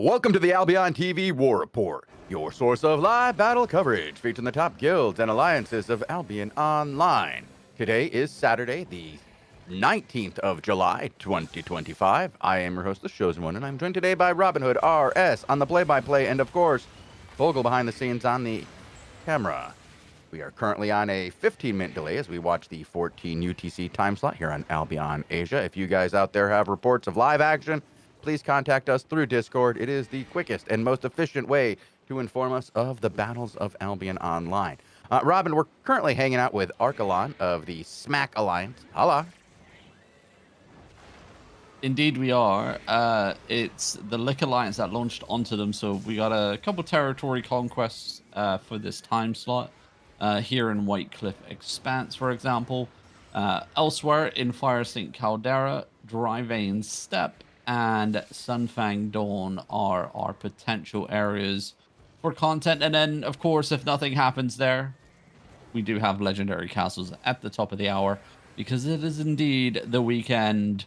Welcome to the Albion TV War Report, your source of live battle coverage featuring the top guilds and alliances of Albion Online. Today is Saturday, the 19th of July, 2025. I am your host, the ShozenWon, and I'm joined today by RobinhoodRS on the play-by-play, and of course, Vogel behind the scenes on the camera. We are currently on a 15-minute delay as we watch the 14 UTC time slot here on Albion Asia. If you guys out there have reports of live action, please contact us through Discord. It is the quickest and most efficient way to inform us of the battles of Albion Online. Robin, we're currently hanging out with Archelon of the Smack Alliance. Hola. Indeed we are. It's the Lick Alliance that launched onto them, so we got a couple territory conquests for this time slot. Here in White Cliff Expanse, for example. Elsewhere in Firesink Caldera, Dry Veins Steppe, and Sunfang Dawn are our potential areas for content. And then, of course, if nothing happens there, we do have legendary castles at the top of the hour, because it is indeed the weekend,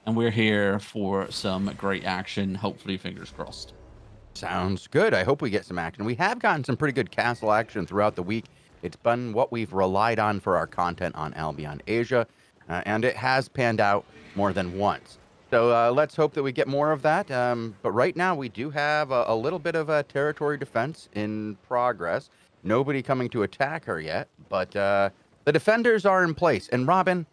and we're here for some great action, hopefully, fingers crossed. Sounds good. I hope we get some action. We have gotten some pretty good castle action throughout the week. It's been what we've relied on for our content on Albion Asia, and it has panned out more than once. So let's hope that we get more of that. But right now, we do have a little bit of a territory defense in progress. Nobody coming to attack her yet, but the defenders are in place. And Robin,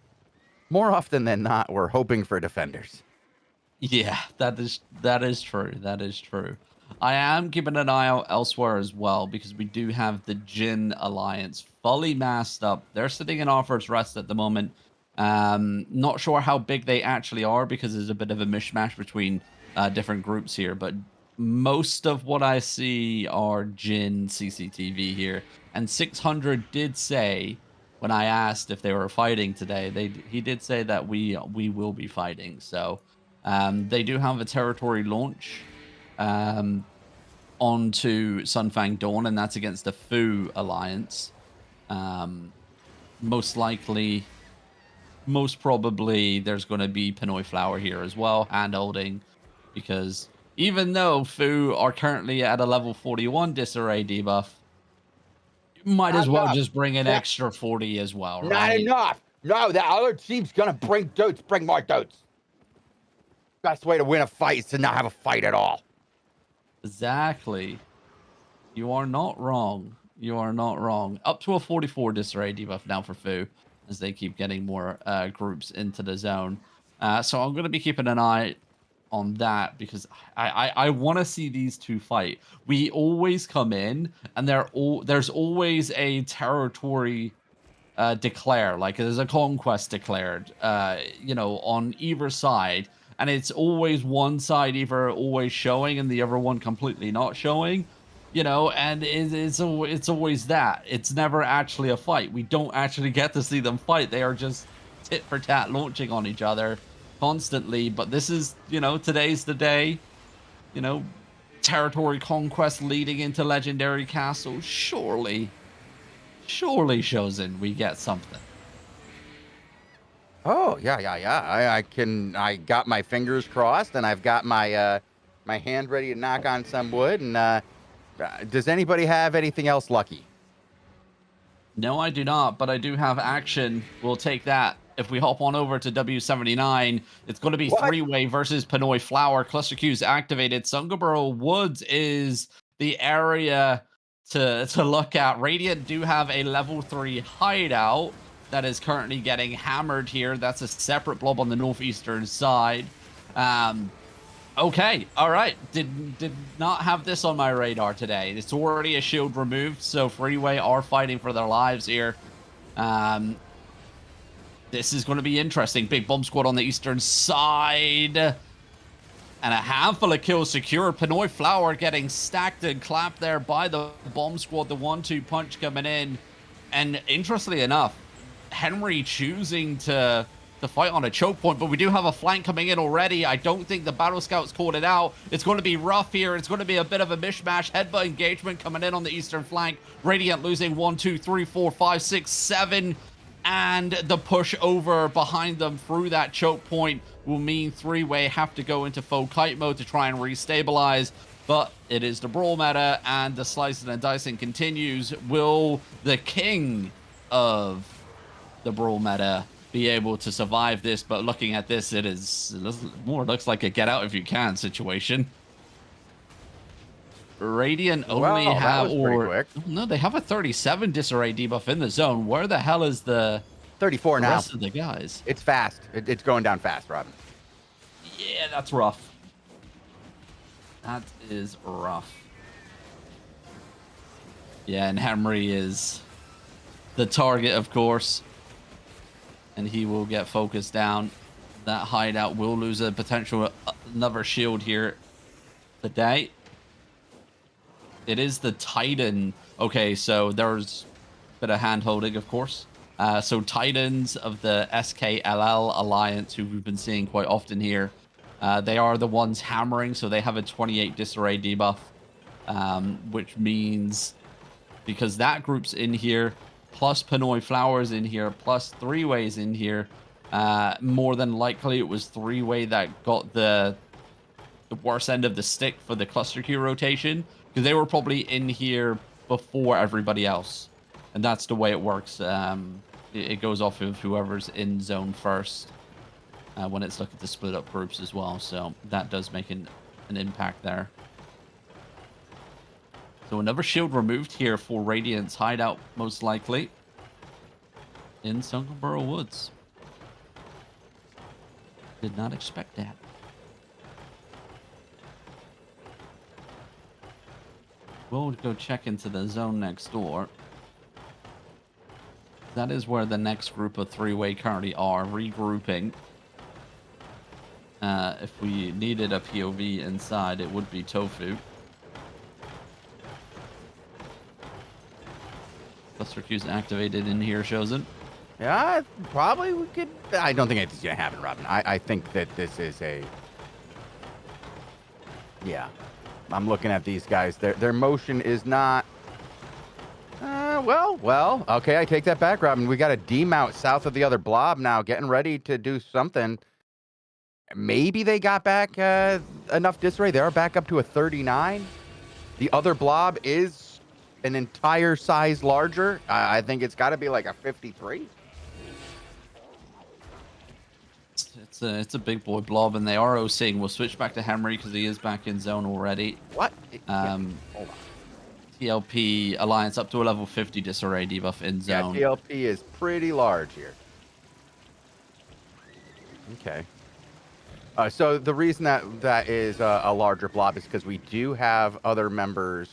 more often than not, we're hoping for defenders. Yeah, that is true. That is true. I am keeping an eye out elsewhere as well, because we do have the Jin Alliance fully masked up. They're sitting in Offer's Rest at the moment. Not sure how big they actually are, because there's a bit of a mishmash between different groups here, but most of what I see are Jin CCTV here. And 600 did say, when I asked if they were fighting today, he did say that we will be fighting. So they do have a territory launch onto Sunfang Dawn, and that's against the Fu Alliance. Most probably, there's going to be Pinoy Flower here as well, hand-holding, because even though Fu are currently at a level 41 disarray debuff, you might as well just bring an extra 40 as well, right? Not enough. No, the other team's going to bring dudes. Bring more dudes. Best way to win a fight is to not have a fight at all. Exactly. You are not wrong. You are not wrong. Up to a 44 disarray debuff now for Fu, as they keep getting more groups into the zone. So I'm going to be keeping an eye on that, because I want to see these two fight. We always come in, and there's always a territory declare, like there's a conquest declared, on either side. And it's always one side either always showing and the other one completely not showing, and it's always that. It's never actually a fight. We don't actually get to see them fight. They are just tit for tat launching on each other constantly. But this is, today's the day, territory conquest leading into legendary castles. Surely, Shozen, we get something. Oh, yeah. I got my fingers crossed, and I've got my my hand ready to knock on some wood. And does anybody have anything else lucky? No, I do not, but I do have action. We'll take that. If we hop on over to W79, it's going to be three-way versus Pinoy Flower. Cluster Q's activated. Sungaburo Woods is the area to look at. Radiant do have a level 3 hideout that is currently getting hammered here. That's a separate blob on the northeastern side. Okay, all right. Did not have this on my radar today. It's already a shield removed, so Freeway are fighting for their lives here. This is going to be interesting. Big bomb squad on the eastern side. And a handful of kills secured. Pinoy Flower getting stacked and clapped there by the bomb squad. The 1-2 punch coming in. And interestingly enough, Henry choosing to fight on a choke point, but we do have a flank coming in already. I don't think the battle scouts called it out. It's going to be rough here. It's going to be a bit of a mishmash. Headbutt engagement coming in on the eastern flank. Radiant losing 1, 2, 3, 4, 5, 6, 7 and the push over behind them through that choke point will mean three-way have to go into full kite mode to try and restabilize. But it is the brawl meta, and the slicing and dicing continues. Will the king of the brawl meta be able to survive this? But looking at this, it more looks like a get out if you can situation. Radiant only Well, have, that was pretty quick. no, they have a 37 disarray debuff in the zone. Where the hell is the 34 now. rest of the guys? It's fast. It's going down fast, Robin. Yeah, that's rough. That is rough. Yeah, and Henry is the target, of course. And he will get focused down. That hideout will lose a potential another shield here today. It is the Titan. Okay, so there's a bit of hand holding, of course. So Titans of the SKLL Alliance, who we've been seeing quite often here, they are the ones hammering, so they have a 28 disarray debuff, which means because that group's in here, plus Pinoy Flowers in here, plus three-ways in here, more than likely it was three-way that got the worst end of the stick for the cluster Q rotation, because they were probably in here before everybody else, and that's the way it works. It goes off of whoever's in zone first when it's looking to split up groups as well, so that does make an impact there. So another shield removed here for Radiant's hideout, most likely in Sunkenborough Woods. Did not expect that. We'll go check into the zone next door. That is where the next group of three-way currently are, regrouping. If we needed a POV inside, it would be Tofu. Cluster Q's activated in here, Shozen. Yeah, probably we could. I don't think it's going to happen, Robin. I think that this is a... Yeah. I'm looking at these guys. Their motion is not... well. Okay, I take that back, Robin. We got a demount south of the other blob now, getting ready to do something. Maybe they got back enough disarray. They are back up to a 39. The other blob is an entire size larger. I think it's got to be like a 53. It's a big boy blob, and they are OCing. We'll switch back to Henry because he is back in zone already. What? Hold on. TLP Alliance up to a level 50 disarray debuff in zone. Yeah, TLP is pretty large here. Okay. So the reason that is a larger blob is because we do have other members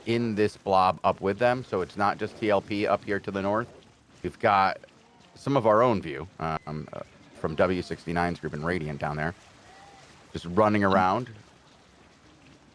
in this blob up with them. So it's not just TLP up here to the north. We've got some of our own view from W69's group and Radiant down there, just running around.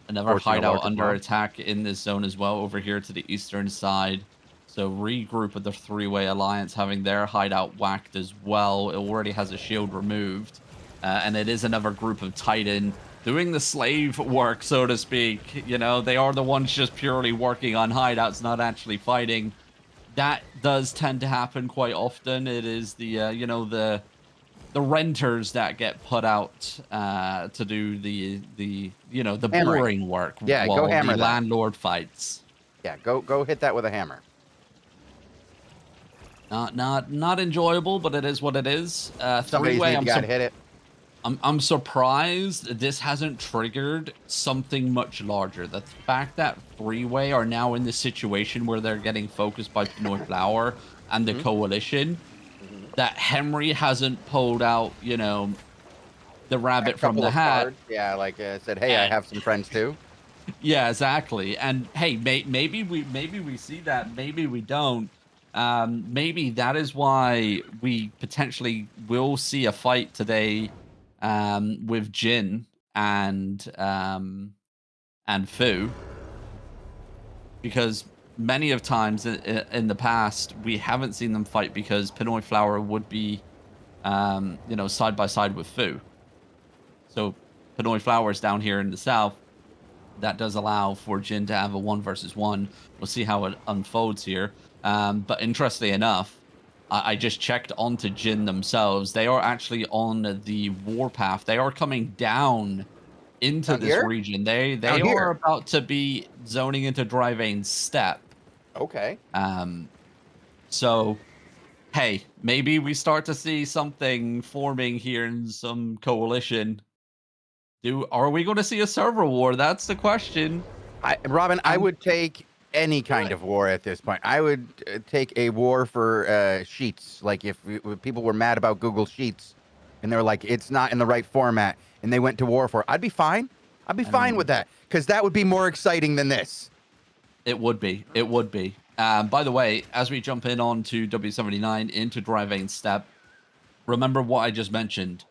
Another hideout under attack in this zone as well, over here to the eastern side. So regroup with the three-way alliance having their hideout whacked as well. It already has a shield removed. And it is another group of Titan doing the slave work, so to speak. You know, they are the ones just purely working on hideouts, not actually fighting. That does tend to happen quite often. It is the, you know, the renters that get put out to do the you know, the boring work. Yeah, while go hammer the that. landlord fights. Yeah, go hit that with a hammer. Not enjoyable, but it is what it is. Somebody's got to hit it. I'm surprised this hasn't triggered something much larger. The fact that three-way are now in this situation where they're getting focused by Pinoy Flower and the coalition, that Henry hasn't pulled out, you know, the rabbit from the hat. Cards. Yeah, like said, hey, I have some friends too. Yeah, exactly. And hey, maybe we see that, maybe we don't. Maybe that is why we potentially will see a fight today with Jin and Fu, because many of times in the past we haven't seen them fight because Pinoy Flower would be you know, side by side with Fu. So Pinoy Flower's down here in the south. That does allow for Jin to have a 1 versus 1. We'll see how it unfolds here. But interestingly enough, I just checked onto Jin themselves. They are actually on the warpath. They are coming down into Down this here? region. Down They are here. about to be zoning into Dryvane's step. Okay. Um, so hey, maybe we start to see something forming here in some coalition. Are we going to see a server war? That's the question. Robin, I And would take any do kind it. of war at this point. I would take a war for Sheets. Like if people were mad about Google Sheets and they were like, it's not in the right format, and they went to war for it, I'd be fine. I'd be I fine with mean, that because that would be more exciting than this. it would be. It would be. By the way, as we jump in onto W79 into Driving Step, remember what I just mentioned.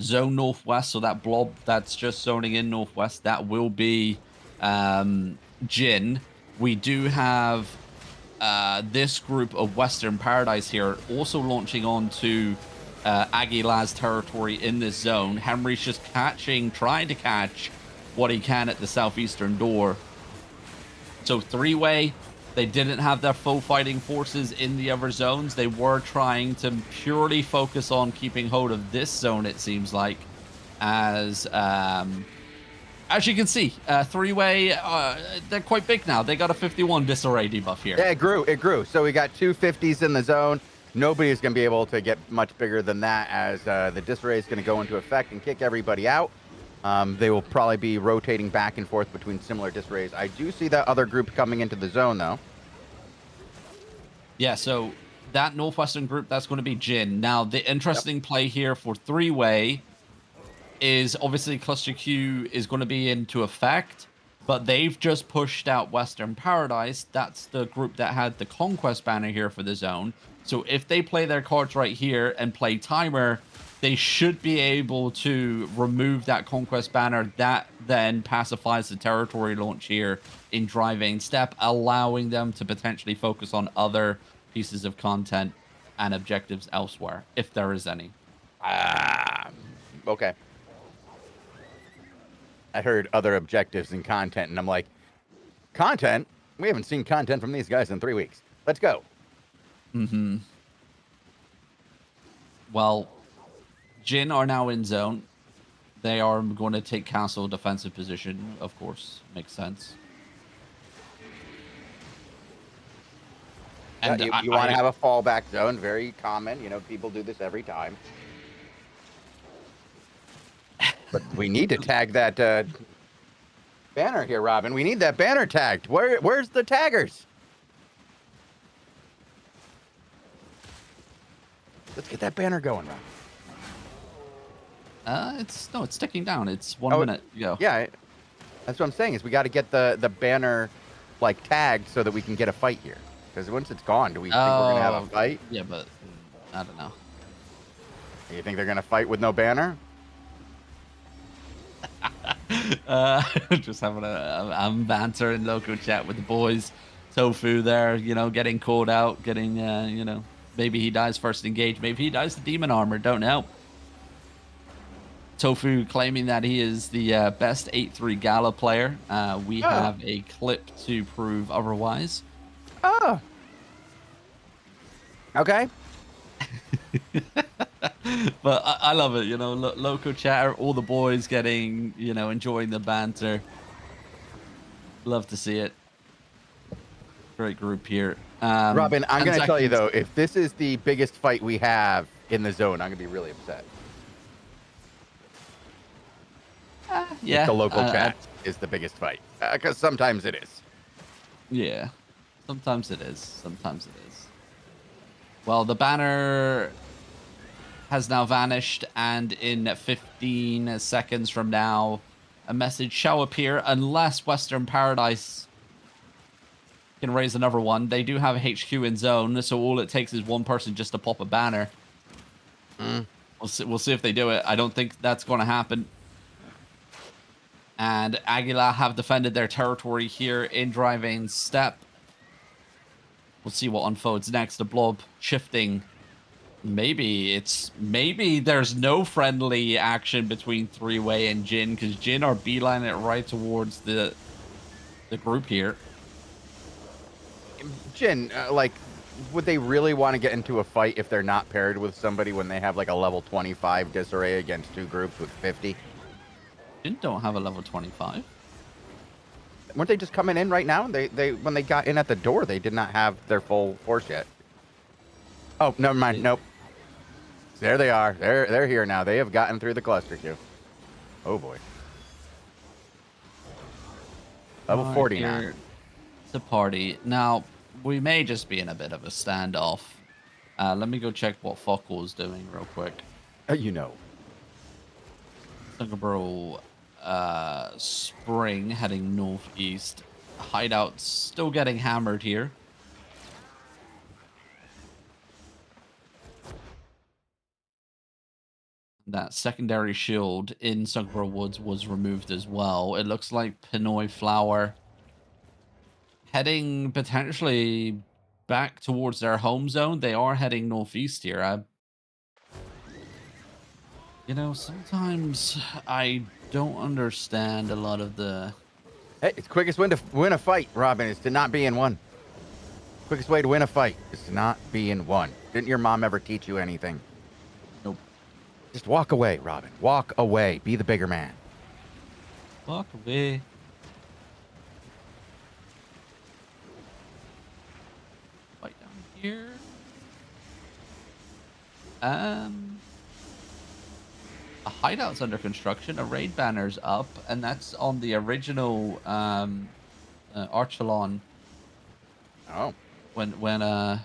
Zone Northwest, so that blob that's just zoning in Northwest, that will be Jin. We do have this group of Western Paradise here also launching onto Aguilar's territory in this zone. Henry's just trying to catch what he can at the southeastern door. So three-way, they didn't have their full fighting forces in the other zones. They were trying to purely focus on keeping hold of this zone, it seems like, as you can see, three-way, they're quite big now. They got a 51 disarray debuff here. Yeah, it grew. It grew. So we got two 50s in the zone. Nobody is going to be able to get much bigger than that as the disarray is going to go into effect and kick everybody out. They will probably be rotating back and forth between similar disarrays. I do see that other group coming into the zone, though. Yeah, so that Northwestern group, that's going to be Jin. Now, the interesting play here for three-way is obviously Cluster Q is going to be into effect, but they've just pushed out Western Paradise. That's the group that had the Conquest banner here for the zone. So if they play their cards right here and play Timer, they should be able to remove that Conquest banner. That then pacifies the territory launch here in Driving Step, allowing them to potentially focus on other pieces of content and objectives elsewhere, if there is any. Okay. I heard other objectives and content, and I'm like, content? We haven't seen content from these guys in 3 weeks. Let's go. Mm-hmm. Well, Jin are now in zone. They are going to take castle defensive position, of course. Makes sense. And You want to have a fallback zone. Very common. You know, people do this every time. But we need to tag that banner here, Robin. We need that banner tagged. Where's the taggers? Let's get that banner going, Robin. it's ticking down. It's 1 minute to go. Yeah, that's what I'm saying. Is we got to get the banner like tagged so that we can get a fight here. Because once it's gone, do we think we're gonna have a fight? Yeah, but I don't know. You think they're gonna fight with no banner? Just having a banter in local chat with the boys. Tofu there, getting called out, getting maybe he dies first engage, maybe he dies the demon armor, don't know. Tofu claiming that he is the best 8-3 Gala player. We have a clip to prove otherwise. Oh. Okay. But I love it, local chatter, all the boys getting, enjoying the banter. Love to see it. Great group here. Robin, I'm 10 going to tell you, seconds. though, if this is the biggest fight we have in the zone, I'm going to be really upset. Yeah. If the local chat is the biggest fight. Because sometimes it is. Yeah. Sometimes it is. Sometimes it is. Well, the banner has now vanished, and in 15 seconds from now, a message shall appear unless Western Paradise can raise another one. They do have a HQ in zone, so all it takes is one person just to pop a banner. We'll see if they do it. I don't think that's going to happen. And Aguila have defended their territory here in Driving Step. We'll see what unfolds next. The blob shifting. Maybe there's no friendly action between three-way and Jin, because Jin are beelining it right towards the group here. Jin, like, would they really want to get into a fight if they're not paired with somebody when they have like a level 25 disarray against two groups with 50? Jin don't have a level 25. Weren't they just coming in right now? They when they got in at the door, they did not have their full force yet. Oh, never mind. Nope. There they are. They're here now. They have gotten through the cluster queue. Oh boy. Level 49. It's a party. Now, we may just be in a bit of a standoff. Let me go check what Fockel's doing real quick. You know. Sunkerborough Spring heading northeast. Hideout still getting hammered here. That secondary shield in Sunkerborough Woods was removed as well. It looks like Pinoy Flower heading potentially back towards their home zone. They are heading northeast here. You know, sometimes I don't understand a lot of the... Hey, it's quickest way to win a fight, Robin, is to not be in one. Quickest way to win a fight is to not be in one. Didn't your mom ever teach you anything? Nope. Just walk away, Robin. Walk away. Be the bigger man. Walk away. Fight down here. A hideout's under construction. A raid banner's up, and that's on the original Archelon. Oh. When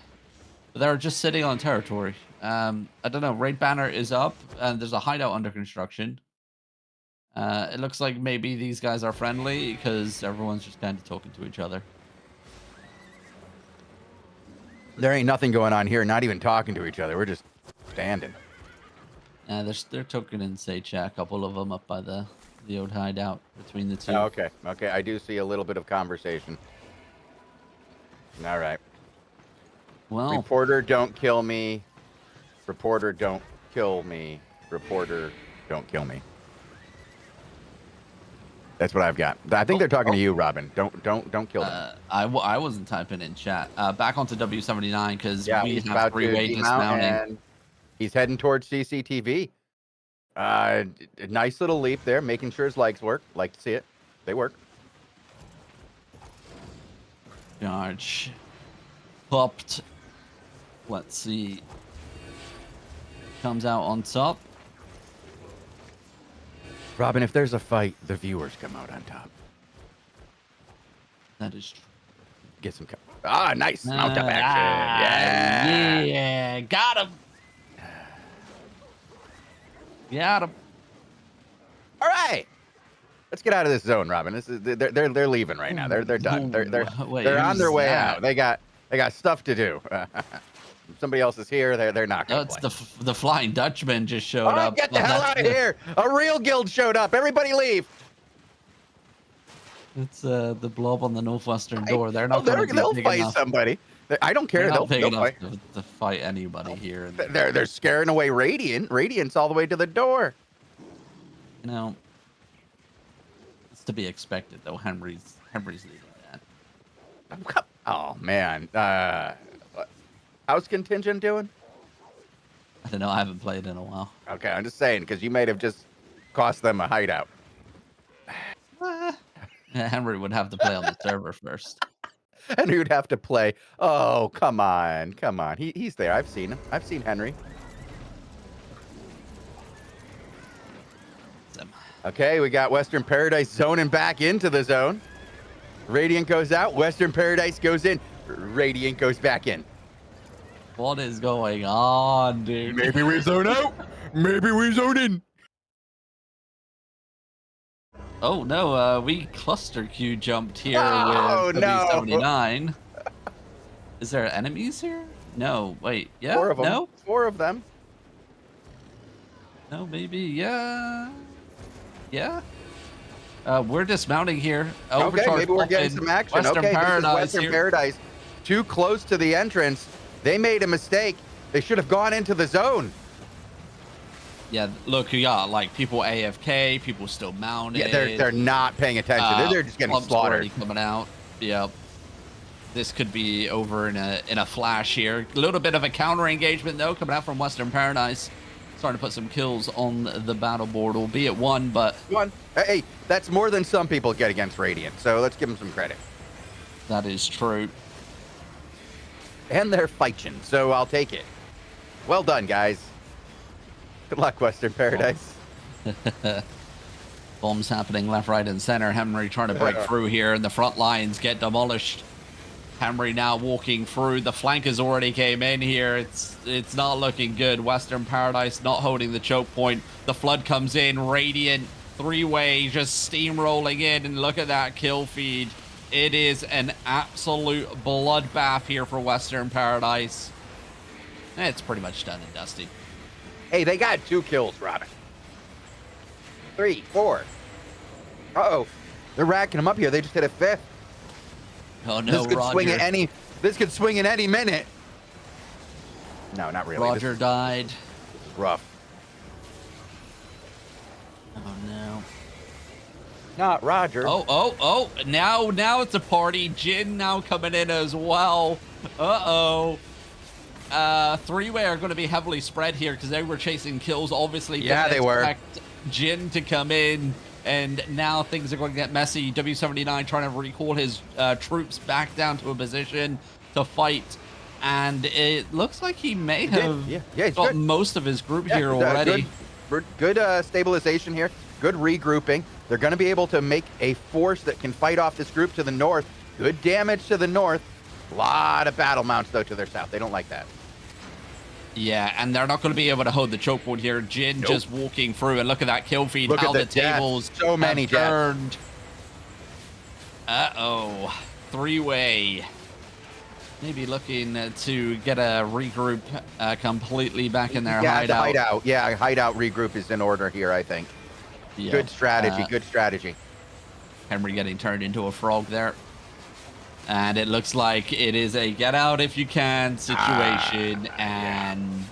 they're just sitting on territory. I don't know. Raid banner is up, and there's a hideout under construction. It looks like maybe these guys are friendly because everyone's just kind of talking to each other. There ain't nothing going on here. Not even talking to each other. We're just standing. They're talking in Seicha, a couple of them up by the old hideout between the two. Oh, okay. Okay. I do see a little bit of conversation. All right. Well, Reporter, don't kill me. Reporter, don't kill me. Reporter, don't kill me. That's what I've got. I think they're talking to you, Robin. Don't kill them. I wasn't typing in chat. Back onto W79 because we he's have about three-way to dismount, dismounting. and he's heading towards CCTV. Nice little leap there, making sure his legs work. Like to see it. They work. Charge. Popped. Let's see. Comes out on top. Robin, if there's a fight, the viewers come out on top. That is true. Get some... nice. Mount up action. Yeah. Got him. Got him. All right. Let's get out of this zone, Robin. This is they're leaving right now. They're done. They're on their way out. They got stuff to do. Somebody else is here. They're not going to play. The Flying Dutchman just showed up. Get the hell out of here! A real guild showed up. Everybody leave. It's the blob on the northwestern door. They're not. They'll fight somebody. I don't care. They'll fight. To fight anybody here. They're scaring away Radiant. Radiant's all the way to the door. You know, it's to be expected though. Henry's leading that. Oh man. How's contingent doing? I don't know. I haven't played in a while. Okay, I'm just saying because you might have just cost them a hideout. Henry would have to play on the server first. And he would have to play. Oh, come on. He's there. I've seen him. I've seen Henry. Okay, we got Western Paradise zoning back into the zone. Radiant goes out. Western Paradise goes in. Radiant goes back in. What is going on, dude? Maybe we zone out. Maybe we zone in. Oh no, we cluster Q jumped here with W79. Is there enemies here? No, wait, yeah, Four of them. No, 4 of them. No, maybe, yeah. We're dismounting here. Okay, maybe we're getting some action. Western Paradise this is Western here. Paradise. Too close to the entrance. They made a mistake. They should have gone into the zone. Yeah, look, you got like people AFK, people still mounted. Yeah, they're not paying attention. They're just getting slaughtered. Coming out. Yep. this could be over in a flash here. A little bit of a counter engagement though coming out from Western Paradise, starting to put some kills on the battle board, albeit one, but One. Hey, that's more than some people get against Radiant, so let's give them some credit. that is true. And they're fighting, so I'll take it. Well done, guys. Good luck, Western Paradise. Bombs happening left, right, and center. Henry trying to break through here, and the front lines get demolished. Henry now walking through. The flankers already came in here. It's not looking good. Western Paradise not holding the choke point. The flood comes in. Radiant three-way just steamrolling in, and look at that kill feed. It is an absolute bloodbath here for Western Paradise. It's pretty much done and dusty. Hey, they got 2 kills, Robin. 3, 4. Uh-oh. They're racking them up here. They just hit a 5th. Oh no, This could Roger. swing at any. This could swing in any minute. No, not really. Roger died. This is rough. Oh no. Not Roger. Oh. Now it's a party. Jin now coming in as well. Uh-oh. Three-way are going to be heavily spread here because they were chasing kills. Obviously, Yeah, didn't they were. expect Jin to come in, and now things are going to get messy. W79 trying to recall his troops back down to a position to fight, and it looks like he may have he's got good. most of his group here already. Good stabilization here. Good regrouping. They're going to be able to make a force that can fight off this group to the north. Good damage to the north. A lot of battle mounts, though, to their south. They don't like that. Yeah, and they're not going to be able to hold the choke point here. Jin just walking through, and look at that kill feed. Look How at the the deaths. tables So many have deaths. turned. Uh-oh. Three-way. Maybe looking to get a regroup completely back in their Yeah, the hideout. hideout. Yeah, hideout regroup is in order here, I think. Yeah. Good strategy. Good strategy. Henry getting turned into a frog there. And it looks like it is a get out if you can situation. And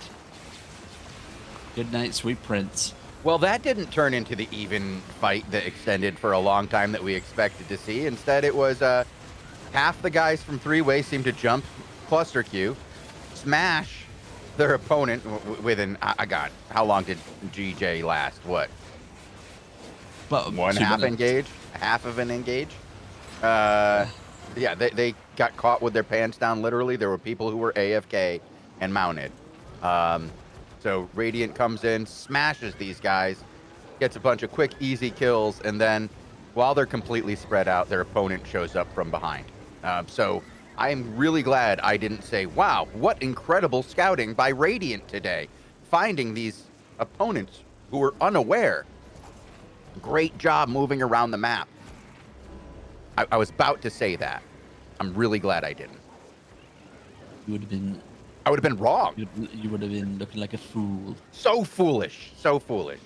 good night, sweet prince. Well, that didn't turn into the even fight that extended for a long time that we expected to see. Instead, it was half the guys from three-way seemed to jump cluster Q, smash their opponent within, God, how long did GJ last? What? But One half engage? Half of an engage? Yeah, they got caught with their pants down, literally. There were people who were AFK and mounted. So Radiant comes in, smashes these guys, gets a bunch of quick, easy kills, and then while they're completely spread out, their opponent shows up from behind. So I'm really glad I didn't say, wow, what incredible scouting by Radiant today, finding these opponents who were unaware. Great job moving around the map. I was about to say that. I'm really glad I didn't. You would have been. I would have been wrong. You would have been looking like a fool. So foolish. So foolish.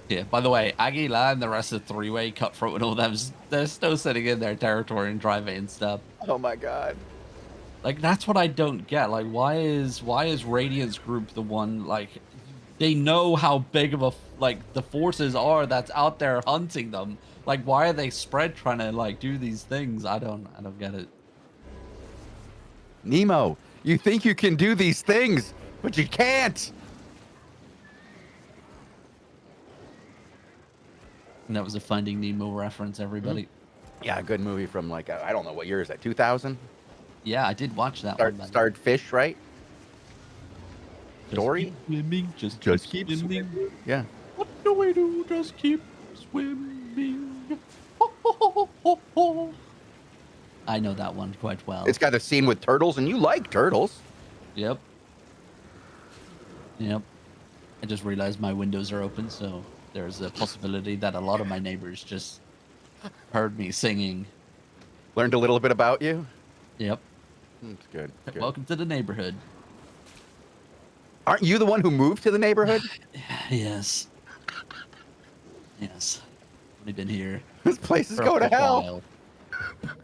Yeah. By the way, Aguila and the rest of the three-way, Cutthroat and all them, they're still sitting in their territory and driving and stuff. Oh my god. Like that's what I don't get. Like why is Radiant's group the one like they know how big of a like the forces are that's out there hunting them. Like why are they spread trying to like do these things? I don't get it. Nemo, you think you can do these things, but you can't. And that was a Finding Nemo reference, everybody. Yeah, good movie from like, I don't know, what year is that, 2000? Yeah, I did watch that one. Starred Fish, right? Just Dory? keep swimming, just keep swimming. Yeah. What do I do? Just keep swimming. I know that one quite well. It's got a scene with turtles, and you like turtles. Yep. I just realized my windows are open, so there's a possibility that a lot of my neighbors just heard me singing. Learned a little bit about you. Yep. That's good. Good. Welcome to the neighborhood. Aren't you the one who moved to the neighborhood? Yes. Only been here. This place is for going to a hell. while.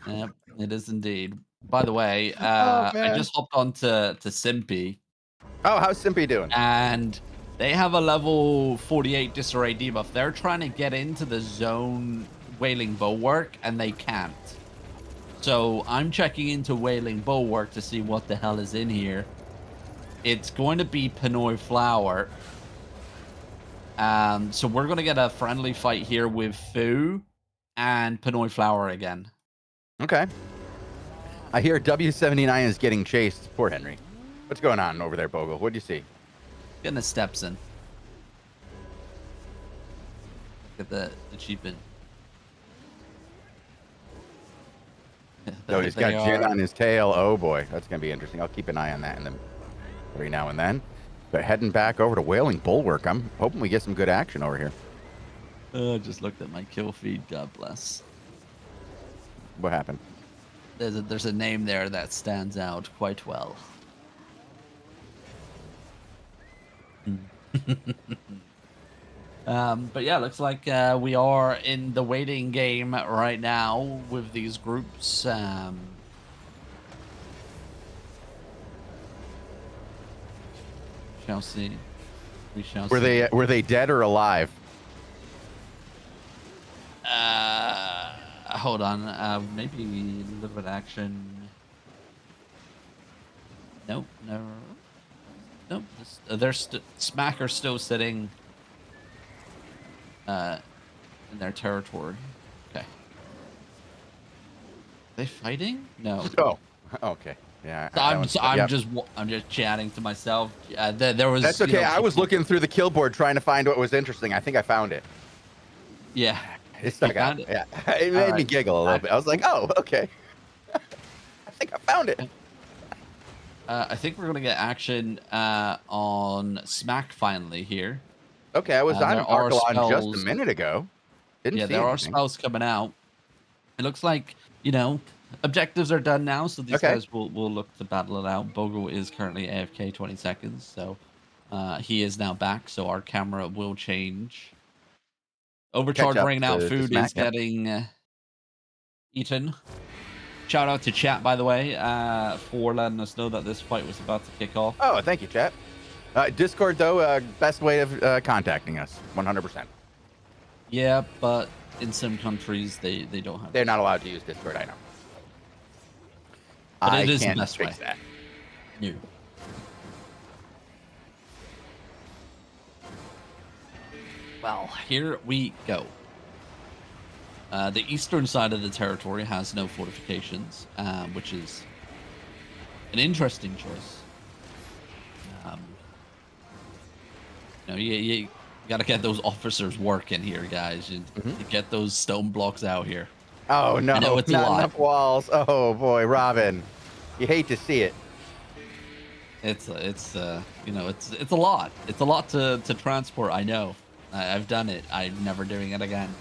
Yep, it is indeed. By the way, Oh, I man. just hopped on to Simpy, Oh, how's Simpy doing? and they have a level 48 disarray debuff. They're trying to get into the zone wailing bulwark, and they can't. So I'm checking into Wailing Bulwark to see what the hell is in here. It's going to be Pinoy Flower. So we're going to get a friendly fight here with Fu and Pinoy Flower again. Okay. I hear W79 is getting chased. Poor Henry. What's going on over there, Bogle? What do you see? Getting the steps in. Get the achievement. Oh, he's got Jin on his tail. Oh boy, that's gonna be interesting. I'll keep an eye on that every now and then. But heading back over to Wailing Bulwark, I'm hoping we get some good action over here. Just looked at my kill feed. God bless. What happened? There's a name there that stands out quite well. But yeah, looks like we are in the waiting game right now with these groups. Shall see. We shall see. Were they dead or alive? Hold on. Maybe a little bit of action. Nope. Never. Nope. They're Smack are still sitting in their territory. Okay. Are they fighting? No. Oh. Okay. Yeah. So I'm just chatting to myself. There was. That's okay. I was looking through the kill board trying to find what was interesting. I think I found it. Yeah. It stuck out. Yeah. It made me giggle a little bit. I was like, oh, okay. I think I found it. I think we're gonna get action on Smack finally here. Okay, I was on Archelon just a minute ago. Didn't see there are anything. spells coming out. It looks like, objectives are done now, so these guys will look to battle it out. Bogle is currently AFK 20 seconds, so he is now back, so our camera will change. Overcharge bringing out food is getting eaten. Shout out to chat, by the way, for letting us know that this fight was about to kick off. Oh, thank you, chat. Discord, though, best way of contacting us, 100%. Yeah, but in some countries, they don't have. They're not allowed to use Discord, I know. But I it is can't the best fix way. that. No. Well, here we go. The eastern side of the territory has no fortifications, which is an interesting choice. You got to get those officers working here, guys. You get those stone blocks out here. Oh no, it's not enough walls. Oh boy, Robin, you hate to see it. It's a lot. It's a lot to transport. I know. I've done it. I'm never doing it again.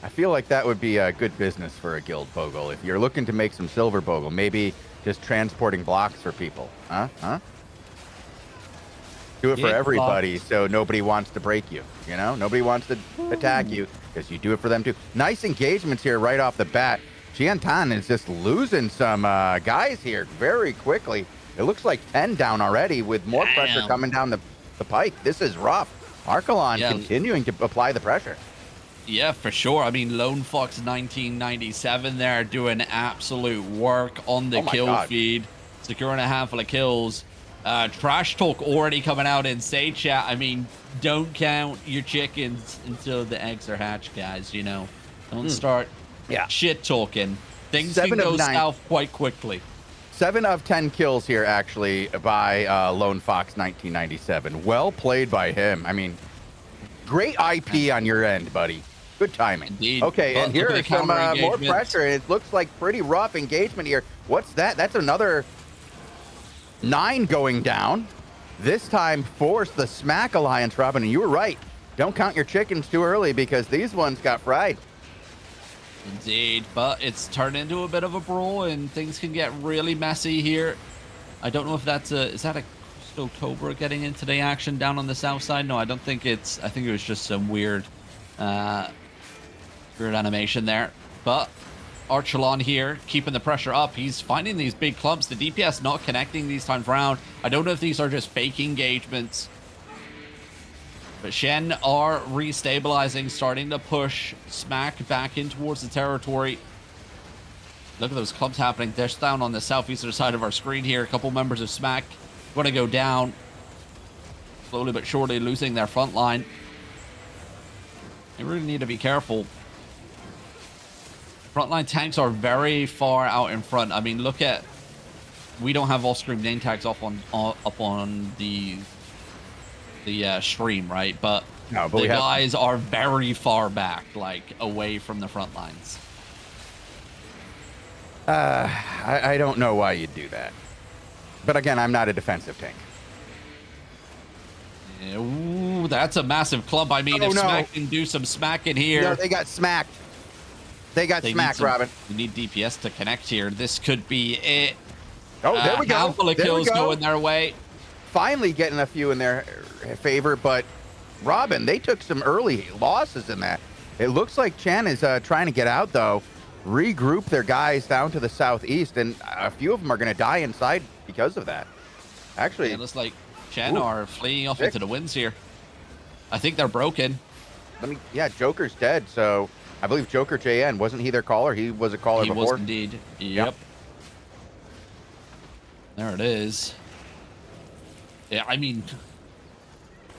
I feel like that would be a good business for a guild, Bogle. If you're looking to make some silver, Bogle, maybe just transporting blocks for people. Huh? Do it for everybody, so nobody wants to break you. Nobody wants to attack you because you do it for them too. Nice engagements here right off the bat. Jiantan is just losing some guys here very quickly. It looks like 10 down already with more pressure coming down the pike. This is rough. Archelon continuing to apply the pressure. Yeah, for sure. I mean, Lone Fox 1997 there doing absolute work on the kill feed, securing a handful of kills. Trash talk already coming out in Say chat. I mean, don't count your chickens until the eggs are hatched, guys. Don't start shit talking. Things can go south quite quickly. 7 of 10 kills here, actually, by Lone Fox 1997. Well played by him. I mean, great IP on your end, buddy. Good timing. Indeed. Okay, and here is some more pressure. It looks like pretty rough engagement here. What's that? That's another 9 going down. This time force the Smack Alliance, Robin. And you were right. Don't count your chickens too early because these ones got fried. Indeed, but it's turned into a bit of a brawl and things can get really messy here. I don't know if is that a Crystal Cobra getting into the action down on the south side? No, I don't think I think it was just some weird animation there. But Archelon here, keeping the pressure up. He's finding these big clumps. The DPS not connecting these times around. I don't know if these are just fake engagements. But Shen are restabilizing, starting to push Smack back in towards the territory. Look at those clumps happening. They're down on the southeastern side of our screen here. A couple members of Smack going to go down. Slowly but surely losing their front line. They really need to be careful. Frontline tanks are very far out in front. I mean, look at... We don't have off-screen name tags up on the stream, right? But, no, but the guys are very far back, like, away from the front lines. I don't know why you'd do that. But again, I'm not a defensive tank. Ooh, that's a massive clump. I mean, if Smack can do some smacking here. No, they got smacked. They got smacked, Robin. We need DPS to connect here. This could be it. Oh, there we go. Handful of kills going their way. Finally getting a few in their favor, but Robin, they took some early losses in that. It looks like Chen is trying to get out, though. Regroup their guys down to the southeast, and a few of them are going to die inside because of that. Actually, it looks like Chen are fleeing off into the winds here. I think they're broken. Yeah, Joker's dead, so I believe Joker JN, wasn't he their caller? He was a caller before. He was indeed. Yep. There it is. Yeah, I mean,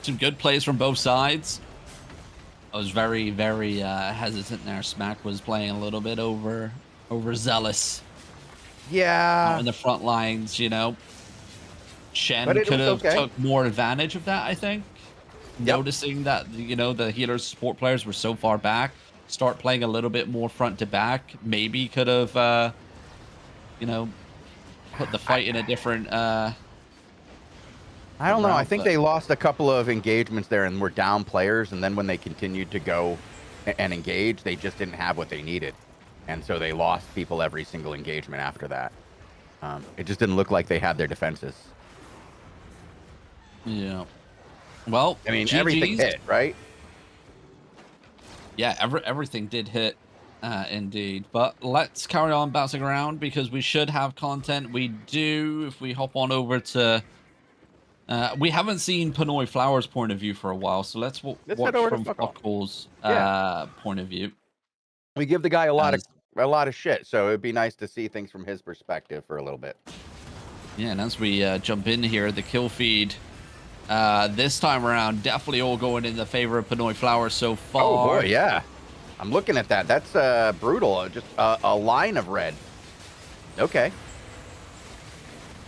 some good plays from both sides. I was very, very hesitant there. Smack was playing a little bit overzealous. Yeah. In the front lines, you know. Shen could have took more advantage of that, I think. Yep. Noticing that, you know, the healers, support players were so far back. Start playing a little bit more front to back. Maybe could have, you know, put the fight in a different... I don't know. I think they lost a couple of engagements there and were down players. And then when they continued to go and engage, they just didn't have what they needed. And so they lost people every single engagement after that. It just didn't look like they had their defenses. Yeah. Well, I mean, everything hit, right? Yeah, everything did hit, indeed. But let's carry on bouncing around because we should have content. We do, if we hop on over to... we haven't seen Pinoy Flowers' point of view for a while, so let's watch from Fuckall's point of view. We give the guy a lot of shit, so it'd be nice to see things from his perspective for a little bit. Yeah, and as we jump in here, the kill feed this time around definitely all going in the favor of Pinoy Flowers so far. Oh boy, yeah. I'm looking at that. That's brutal. Just a line of red. Okay.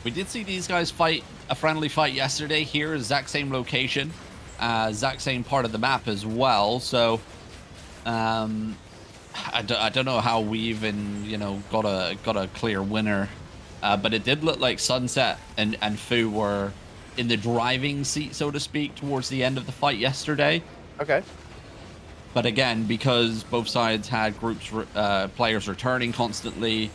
We did see these guys fight a friendly fight yesterday here, exact same location, exact same part of the map as well. So, I don't know how we even, you know, got a clear winner, but it did look like Sunset and Fu were in the driving seat, so to speak, towards the end of the fight yesterday. Okay. But again, because both sides had players returning constantly.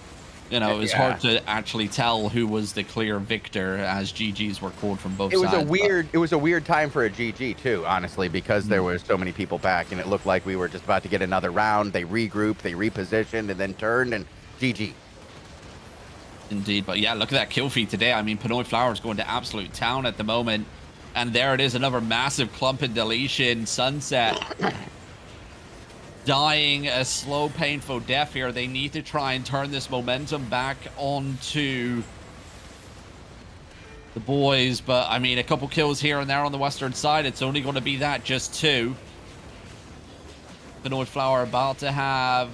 You know, it was hard to actually tell who was the clear victor as GGs were called from both sides. It was a weird time for a GG too, honestly, because there were so many people back and it looked like we were just about to get another round. They regrouped, they repositioned, and then turned and GG. Indeed, but yeah, look at that kill feed today. I mean, Pinoy Flowers going to absolute town at the moment. And there it is, another massive clump and deletion. Sunset dying a slow, painful death here. They need to try and turn this momentum back onto the boys. But, I mean, a couple kills here and there on the western side. It's only going to be that, just 2. Pinoy Flower about to have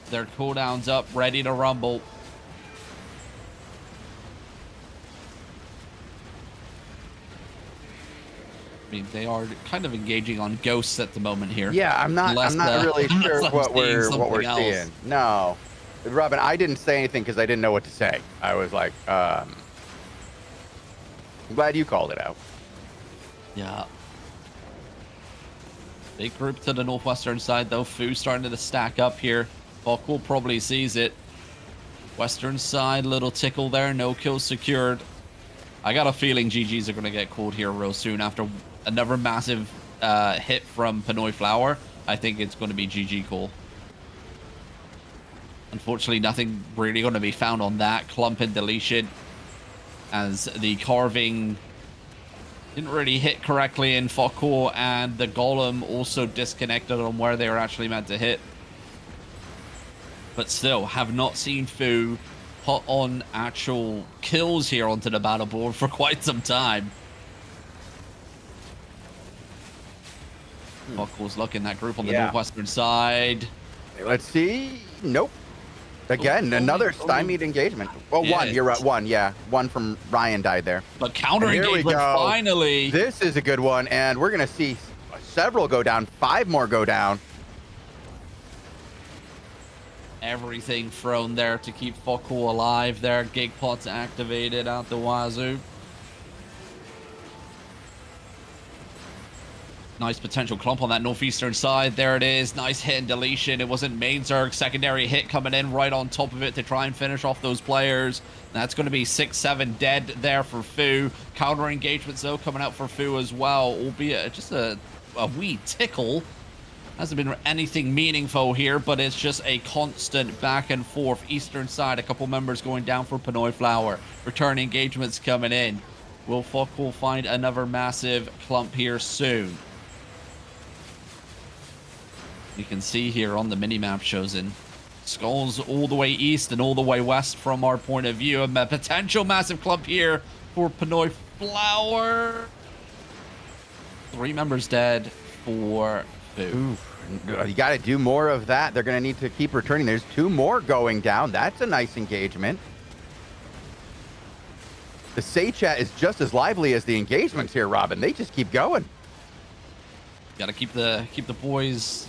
their cooldowns up, ready to rumble. I mean, they are kind of engaging on ghosts at the moment here. Yeah, I'm not really sure what we're seeing. No, Robin, I didn't say anything because I didn't know what to say. I was like, I'm glad you called it out. Yeah. Big group to the northwestern side, though. Fu starting to stack up here. Buckle probably sees it. Western side, little tickle there. No kills secured. I got a feeling GGs are going to get called here real soon after another massive hit from Pinoy Flower. I think it's going to be GG call. Unfortunately, nothing really going to be found on that clump and deletion, as the carving didn't really hit correctly in Fokor, and the golem also disconnected on where they were actually meant to hit. but still have not seen Fu put on actual kills here onto the battle board for quite some time. Buckle's looking that group on the northwestern side. Let's see. Nope. Again, another stymied engagement. Well, one. You're right. One. Yeah. One from Ryan died there. But counter engagement finally. This is a good one. And we're going to see several go down. 5 more go down. Everything thrown there to keep Fokul alive there. Gig pots activated out the wazoo. Nice potential clump on that northeastern side. There it is. Nice hit and deletion. It wasn't Mainzerg. Secondary hit coming in right on top of it to try and finish off those players. That's going to be 6-7 dead there for Fu. Counter engagements, though, coming out for Fu as well, albeit just a wee tickle. Hasn't been anything meaningful here, but it's just a constant back and forth. Eastern side, a couple members going down for Pinoy Flower. Return engagements coming in. Will Fokul find another massive clump here soon? You can see here on the mini-map Shozen, skulls all the way east and all the way west from our point of view. A potential massive clump here for Pinoy Flower. 3 members dead for Fu. You got to do more of that. They're going to need to keep returning. There's 2 more going down. That's a nice engagement. The Say chat is just as lively as the engagements here, Robin. They just keep going. Got to keep the boys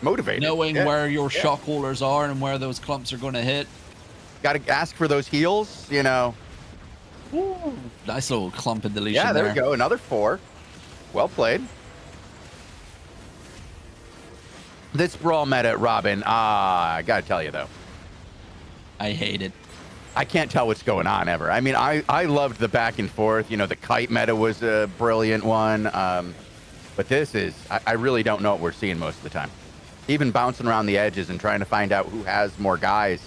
motivated, knowing where your shock callers are and where those clumps are going to hit. Got to ask for those heals, you know. Ooh, nice little clump and deletion. Yeah, there we go. Another 4. Well played. This brawl meta, Robin, I got to tell you, though. I hate it. I can't tell what's going on ever. I mean, I loved the back and forth. You know, the kite meta was a brilliant one. But this is, I really don't know what we're seeing most of the time. Even bouncing around the edges and trying to find out who has more guys.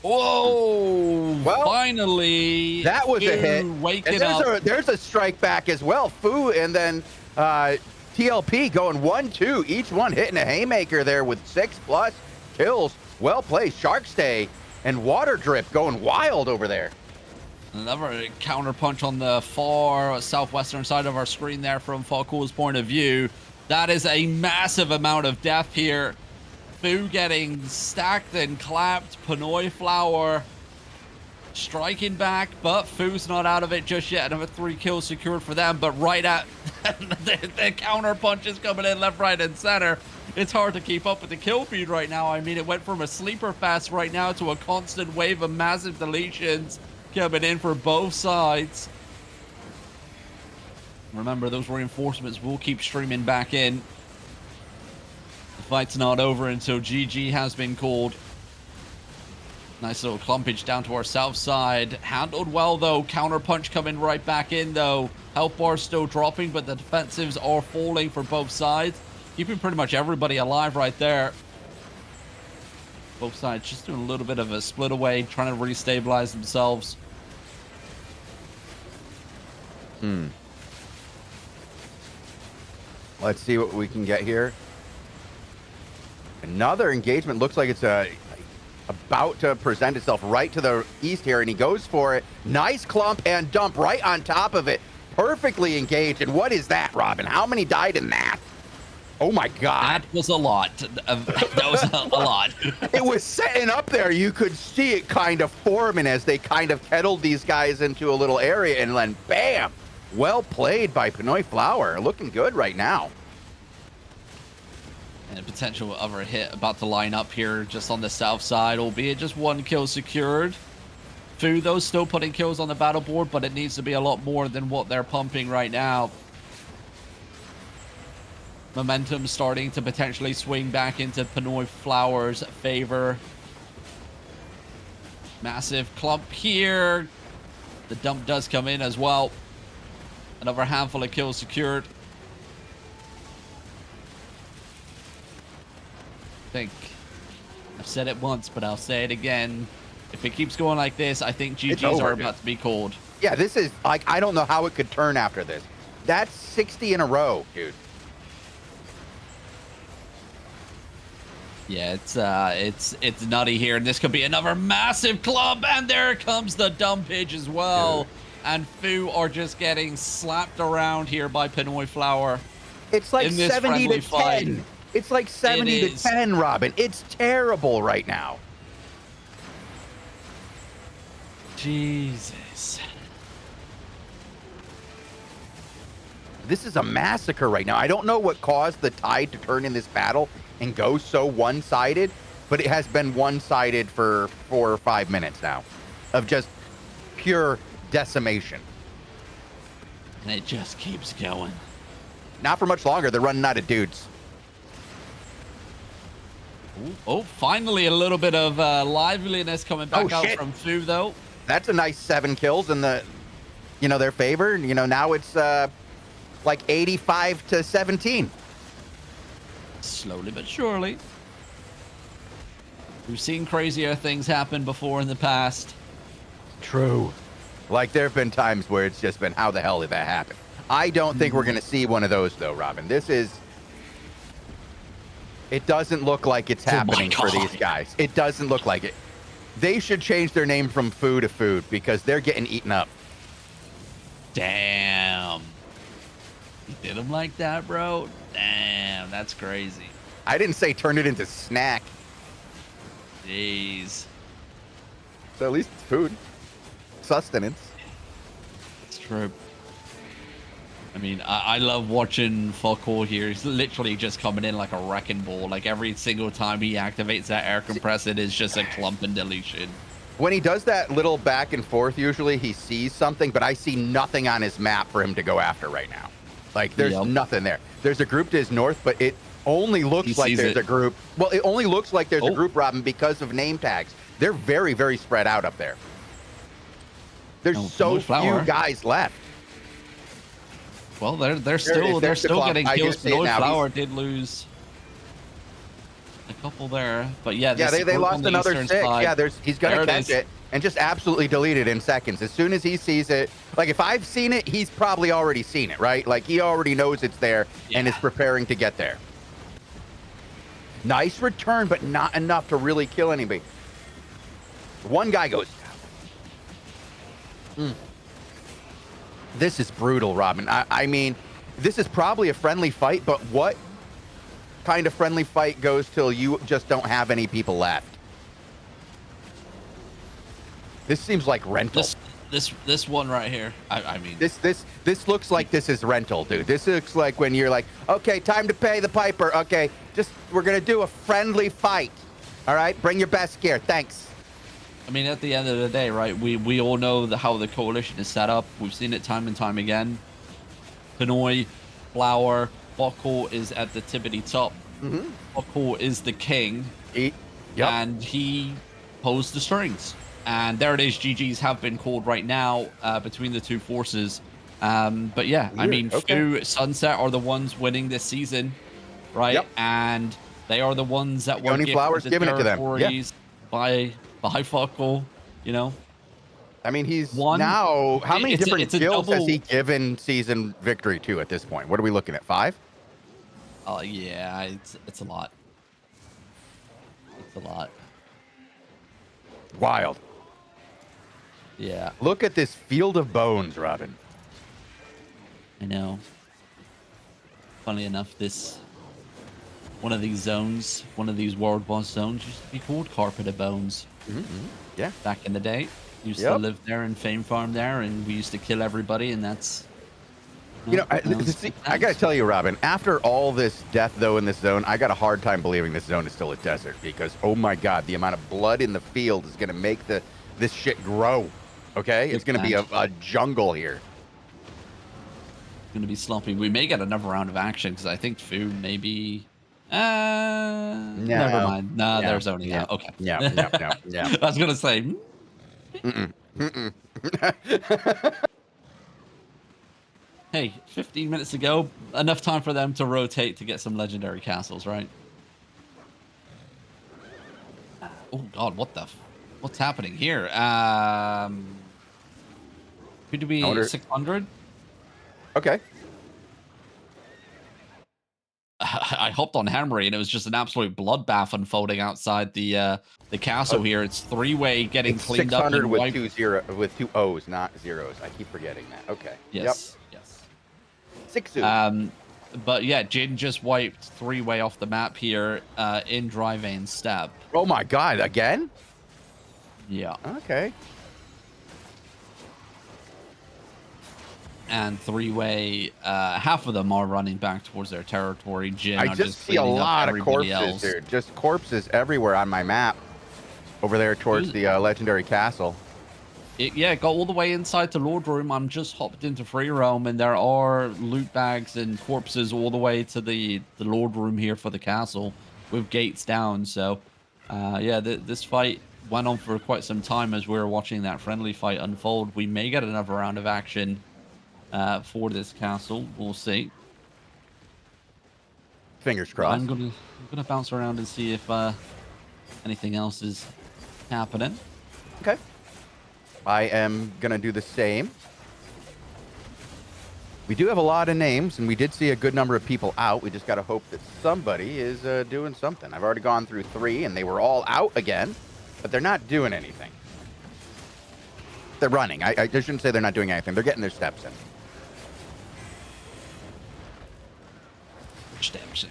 Whoa! Well, finally, that was a hit. Waking up. There's a strike back as well. Fu and then TLP going 1-2. Each one hitting a haymaker there with 6+ kills. Well played. Shark Stay and Water Drip going wild over there. Another counter punch on the far southwestern side of our screen there from Fokul's point of view. That is a massive amount of death here. Fu getting stacked and clapped. Pinoy Flower striking back, but Fu's not out of it just yet. Another 3 kills secured for them, but right at the counter punches coming in left, right, and center. It's hard to keep up with the kill feed right now. I mean, it went from a sleeper fast right now to a constant wave of massive deletions coming in for both sides. Remember, those reinforcements will keep streaming back in. The fight's not over until GG has been called. Nice little clumpage down to our south side. Handled well, though. Counter punch coming right back in, though. Health bar still dropping, but the defensives are falling for both sides. Keeping pretty much everybody alive right there. Both sides just doing a little bit of a split away, trying to restabilize themselves. Let's see what we can get here. Another engagement. Looks like it's about to present itself right to the east here, and he goes for it. Nice clump and dump right on top of it. Perfectly engaged. And what is that, Robin? How many died in that? Oh my God. That was a lot. That was a lot. It was setting up there. You could see it kind of forming as they kind of kettled these guys into a little area, and then bam. Well played by Pinoy Flower. Looking good right now. And a potential other hit about to line up here just on the south side, albeit just 1 kill secured. Fu, though, still putting kills on the battle board, but it needs to be a lot more than what they're pumping right now. Momentum starting to potentially swing back into Pinoy Flower's favor. Massive clump here. The dump does come in as well. Another handful of kills secured. I think I've said it once, but I'll say it again. If it keeps going like this, I think GGs are about to be called. Yeah, this is like, I don't know how it could turn after this. That's 60 in a row, dude. Yeah, it's nutty here, and this could be another massive club, and there comes the dumpage as well. Dude. And Fu are just getting slapped around here by Pinoy Flower It's like in this 70 to friendly fight. 10. It's like 70 to is. 10, Robin. It's terrible right now. Jesus. This is a massacre right now. I don't know what caused the tide to turn in this battle and go so one-sided, but it has been one-sided for 4 or 5 minutes now of just pure decimation. And it just keeps going. Not for much longer. They're running out of dudes. Ooh, oh, finally a little bit of liveliness coming back out from Fu, though. That's a nice 7 kills in the, their favor. Now it's like 85 to 17. Slowly but surely. We've seen crazier things happen before in the past. True. Like, there have been times where it's just been, how the hell did that happen? I don't think we're going to see one of those, though, Robin. It doesn't look like it's happening for these guys. It doesn't look like it. They should change their name from Fu to Food because they're getting eaten up. Damn. You did them like that, bro? Damn, that's crazy. I didn't say turn it into snack. Jeez. So at least it's food. Sustenance. It's true. I mean, I love watching Falcor here. He's literally just coming in like a wrecking ball. Like every single time he activates that air compressor, it is just a clump and deletion. When he does that little back and forth, usually he sees something, but I see nothing on his map for him to go after right now. Like, there's nothing there. There's a group to his north, but it only looks like there's a group. Well, it only looks like there's a group, Robin, because of name tags. They're very, very spread out up there. There's so few guys left. Well, they're still getting kills. Pinoy Flower did lose a couple there, but yeah, they lost another 6. Yeah, he's gonna catch it and just absolutely delete it in seconds. As soon as he sees it, like if I've seen it, he's probably already seen it, right? Like he already knows it's there and is preparing to get there. Nice return, but not enough to really kill anybody. One guy goes down. This is brutal, Robin. I mean, this is probably a friendly fight, but what kind of friendly fight goes till you just don't have any people left? This seems like rental. This one right here. I mean, this looks like this is rental, dude. This looks like when you're like, okay, time to pay the piper. Okay, we're gonna do a friendly fight. All right, bring your best gear. Thanks. I mean, at the end of the day, right, we all know how the coalition is set up. We've seen it time and time again. Pinoy, Flower, Falcor is at the tippity top. Falcor is the king. And he pulls the strings. And there it is. GGs have been called right now between the two forces. But yeah, I mean, Fu, Sunset are the ones winning this season, right? And they are the ones that were giving it to them by Falcor, I mean, he's now, how many different guilds has he given season victory to at this point? What are we looking at, 5? Oh, yeah, it's a lot. It's a lot. Wild. Yeah. Look at this field of bones, Robin. I know. Funny enough, one of these zones, one of these world boss zones used to be called Carpet of Bones. Yeah. Back in the day. Used to live there and fame farm there, and we used to kill everybody, and that's... I got to tell you, Robin, after all this death, though, in this zone, I got a hard time believing this zone is still a desert because, oh my God, the amount of blood in the field is going to make this shit grow, okay? It's going to be a jungle here. It's going to be slumpy. We may get another round of action because I think Fu may be... never mind. No, they're zoning out. Okay. Yeah. I was going to say... Hey, 15 minutes ago, enough time for them to rotate to get some legendary castles, right? Oh God, what's happening here? Could it be 600? Okay. I hopped on Hammery and it was just an absolute bloodbath unfolding outside the castle here. It's three-way getting It's cleaned up 600 and with wiped. with two O's, not zeros. I keep forgetting that. Okay. Yep. Yes, yes. 6 But yeah, Jin just wiped three-way off the map here in Dry Vein Step. Oh my God! Again? Yeah. Okay. And three-way, half of them are running back towards their territory. Jin I are just see a cleaning up lot of everybody corpses else. here. Just corpses everywhere on my map. Over there towards the legendary castle. Yeah, got all the way inside the Lord Room. I'm just hopped into Free Roam, and there are loot bags and corpses all the way to the Lord Room here for the castle with gates down. So, yeah, this fight went on for quite some time as we were watching that friendly fight unfold. We may get another round of action for this castle. We'll see. Fingers But crossed. I'm gonna bounce around and see if anything else is happening. Okay. I am gonna do the same. We do have a lot of names, and we did see a good number of people out. We just got to hope that somebody is doing something. I've already gone through 3, and they were all out again, but they're not doing anything. They're running. I shouldn't say they're not doing anything. They're getting their steps in. Steps in.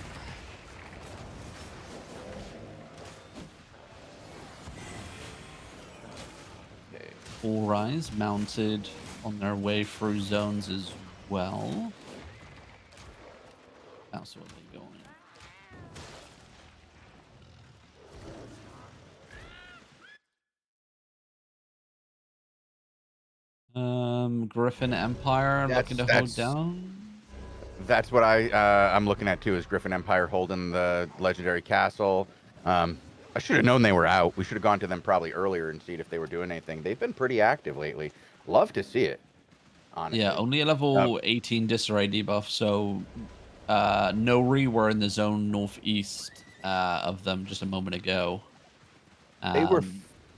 Okay. All Rise mounted on their way through zones as well. That's what they're going. Griffin Empire looking to hold down. That's what I'm looking at too. Is Griffin Empire holding the legendary castle? I should have known they were out. We should have gone to them probably earlier and seen if they were doing anything. They've been pretty active lately. Love to see it. Honestly. Yeah, only a level 18 disarray debuff, so Nori were in the zone northeast of them just a moment ago. They were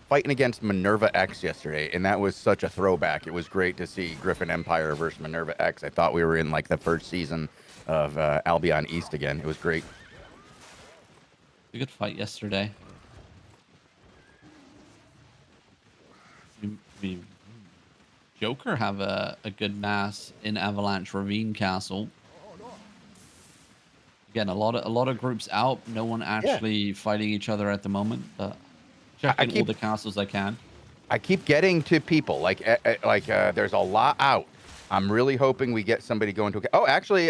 fighting against Minerva X yesterday, and that was such a throwback. It was great to see Griffin Empire versus Minerva X. I thought we were in like the first season of Albion East again. It was great. A good fight yesterday. We Joker have a good mass in Avalanche Ravine Castle. Again, a lot of groups out. No one actually fighting each other at the moment. But checking all the castles I can. I keep getting to people like there's a lot out. I'm really hoping we get somebody going to. Oh, actually,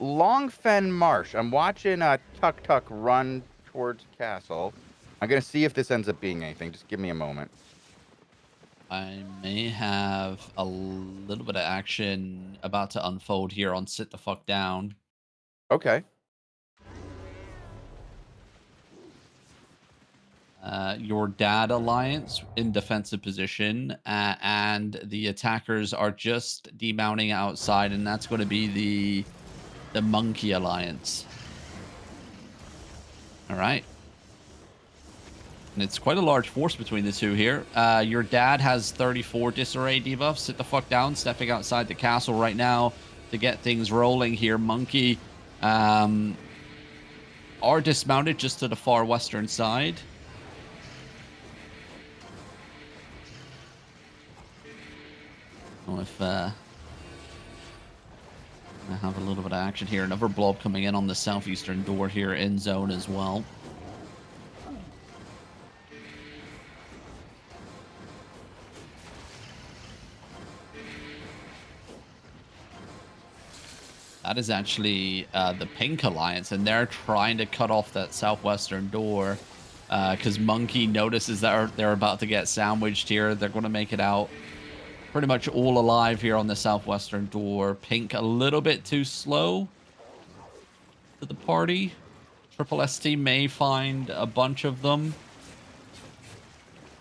Longfen Marsh. I'm watching Tuk Tuk run towards castle. I'm gonna see if this ends up being anything. Just give me a moment. I may have a little bit of action about to unfold here on Sit the Fuck Down. Okay. Your Dad Alliance in defensive position, and the attackers are just demounting outside, and that's going to be the Monkey Alliance. All right. And it's quite a large force between the two here. Your dad has 34 disarray debuffs. Sit the fuck down, stepping outside the castle right now to get things rolling here. Monkey are dismounted just to the far western side. Well, if I have a little bit of action here. Another blob coming in on the southeastern door here in zone as well. That is actually the Pink Alliance, and they're trying to cut off that southwestern door because Monkey notices that they're about to get sandwiched here. They're going to make it out pretty much all alive here on the southwestern door. Pink a little bit too slow to the party. Triple ST may find a bunch of them.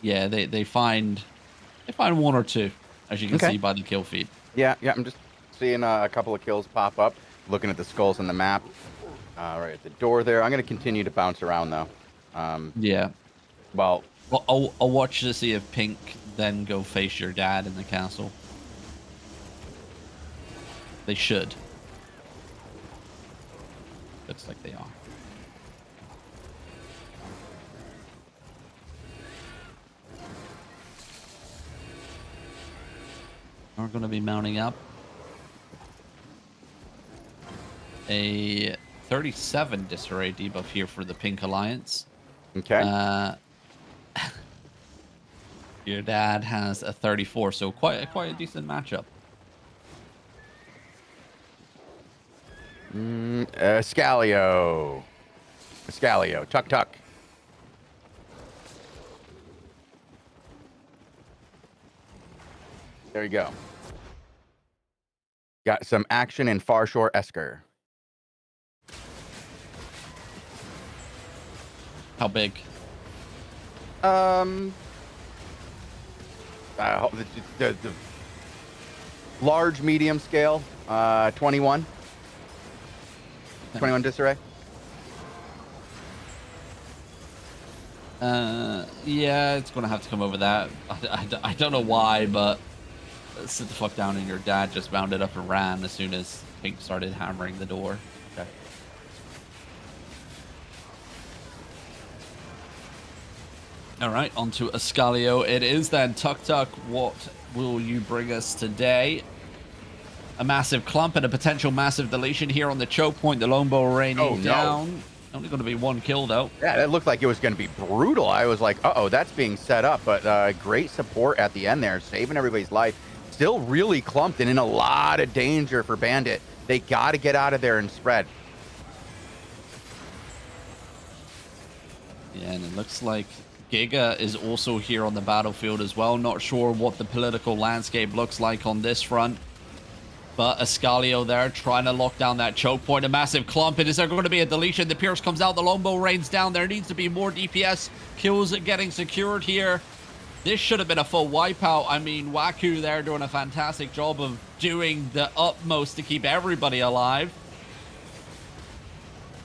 Yeah, they find one or two, as you can see by the kill feed. Yeah, I'm just seeing a couple of kills pop up. Looking at the skulls on the map. Right at the door there. I'm going to continue to bounce around though. Yeah. Well, I'll watch to see if Pink then go face your dad in the castle. They should. Looks like they are. We're going to be mounting up a 37 disarray debuff here for the Pink Alliance. Okay. Your dad has a 34, so quite a decent matchup. Scalio. Tuck tuck. There you go. Got some action in Far Shore Esker. How big? The large, medium scale, 21. 21 disarray. Yeah, it's gonna have to come over that. I don't know why, but sit the fuck down, and your dad just mounted up and ran as soon as Pink started hammering the door. Okay. All right, on to Escalio. It is then. Tuck Tuck, what will you bring us today? A massive clump and a potential massive deletion here on the choke point. The longbow raining down. No. Only going to be one kill, though. Yeah, it looked like it was going to be brutal. I was like, uh-oh, that's being set up. But great support at the end there, saving everybody's life. Still really clumped and in a lot of danger for Bandit. They got to get out of there and spread. Yeah, and it looks like Giga is also here on the battlefield as well. Not sure what the political landscape looks like on this front. But Escalio there trying to lock down that choke point. A massive clump. Is there going to be a deletion? The Pierce comes out. The longbow rains down. There needs to be more DPS. Kills getting secured here. This should have been a full wipeout. I mean, Waku there doing a fantastic job of doing the utmost to keep everybody alive.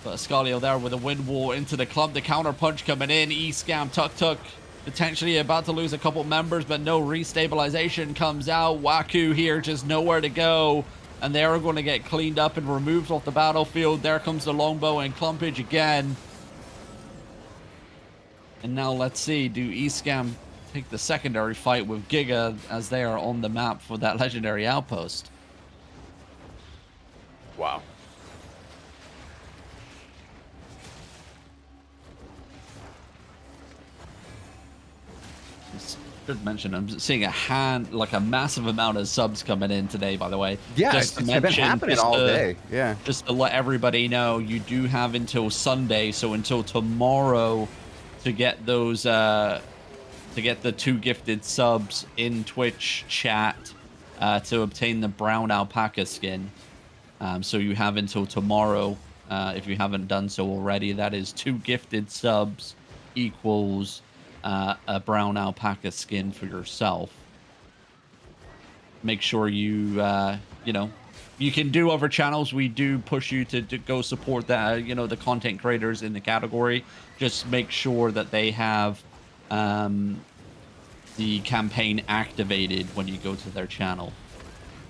But Escalio there with a wind wall into the clump. The counter punch coming in. E-scam, Tuck Tuck. Potentially about to lose a couple members, but no restabilization comes out. Waku here, just nowhere to go. And they're going to get cleaned up and removed off the battlefield. There comes the longbow and clumpage again. And now let's see, do E-scam take the secondary fight with Giga as they are on the map for that legendary outpost? Wow. Should mention, I'm seeing a massive amount of subs coming in today, by the way. Yeah, it's been happening all day. Yeah. Just to let everybody know, you do have until Sunday, so until tomorrow to get those, to get the 2 gifted subs in Twitch chat to obtain the brown alpaca skin. So you have until tomorrow, if you haven't done so already. That is 2 gifted subs equals a brown alpaca skin for yourself. Make sure you, you can do other channels. We do push you to go support that, the content creators in the category. Just make sure that they have the campaign activated when you go to their channel.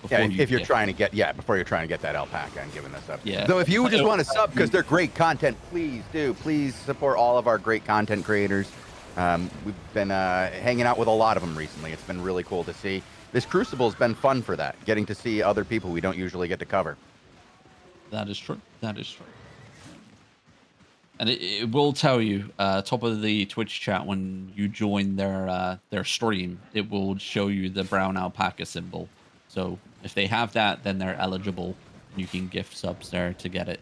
Yeah, if you're trying to get, before you're trying to get that alpaca and giving this up. Yeah. So if you just want to sub because they're great content, please support all of our great content creators. We've been hanging out with a lot of them recently. It's been really cool to see. This Crucible has been fun for that, getting to see other people we don't usually get to cover. That is true. That is true. And it will tell you, top of the Twitch chat, when you join their stream, it will show you the brown alpaca symbol. So if they have that, then they're eligible. You can gift subs there to get it.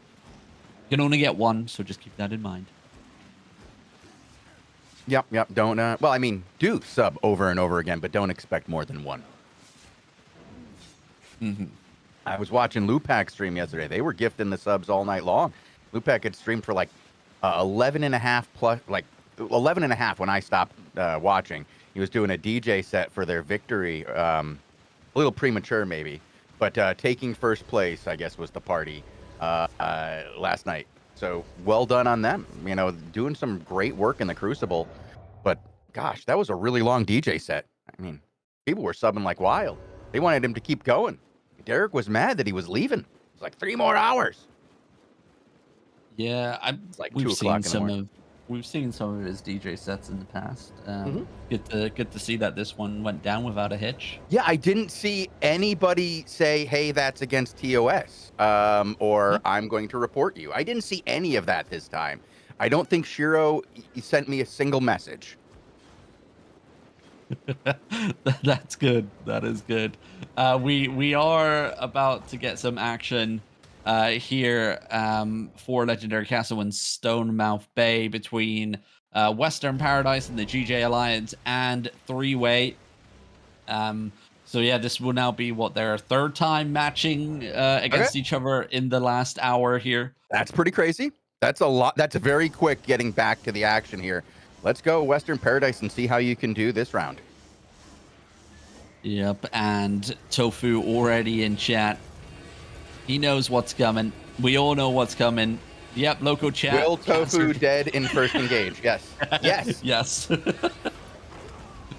You can only get one, so just keep that in mind. Yep. Don't, well, I mean, do sub over and over again, but don't expect more than one. Mm-hmm. I was watching Lupac stream yesterday. They were gifting the subs all night long. Lupac had streamed for like 11 and a half plus, like 11 and a half when I stopped watching. He was doing a DJ set for their victory. A little premature maybe, but taking first place, I guess, was the party last night. So well done on them, doing some great work in the Crucible. But gosh, that was a really long DJ set. I mean, people were subbing like wild. They wanted him to keep going. Derek was mad that he was leaving. It's like 3 more hours. Yeah, It's like we've 2 seen o'clock in the some morning. of we've seen some of his DJ sets in the past. Mhm. Good to see that this one went down without a hitch. Yeah, I didn't see anybody say, "Hey, that's against TOS," Yeah. or "I'm going to report you." I didn't see any of that this time. I don't think Shiro sent me a single message. That's good. That is good. We are about to get some action here for Legendary Castle in Stonemouth Bay between Western Paradise and the GJ Alliance and Three Way. So yeah, this will now be what their third time matching Okay. against each other in the last hour here. That's pretty crazy. That's a lot. That's very quick getting back to the action here. Let's go Western Paradise and see how you can do this round. Yep, and Tofu already in chat. He knows what's coming. We all know what's coming. Yep, local chat. Will Tofu answered. dead in first engage? Yes. Yes. Yes.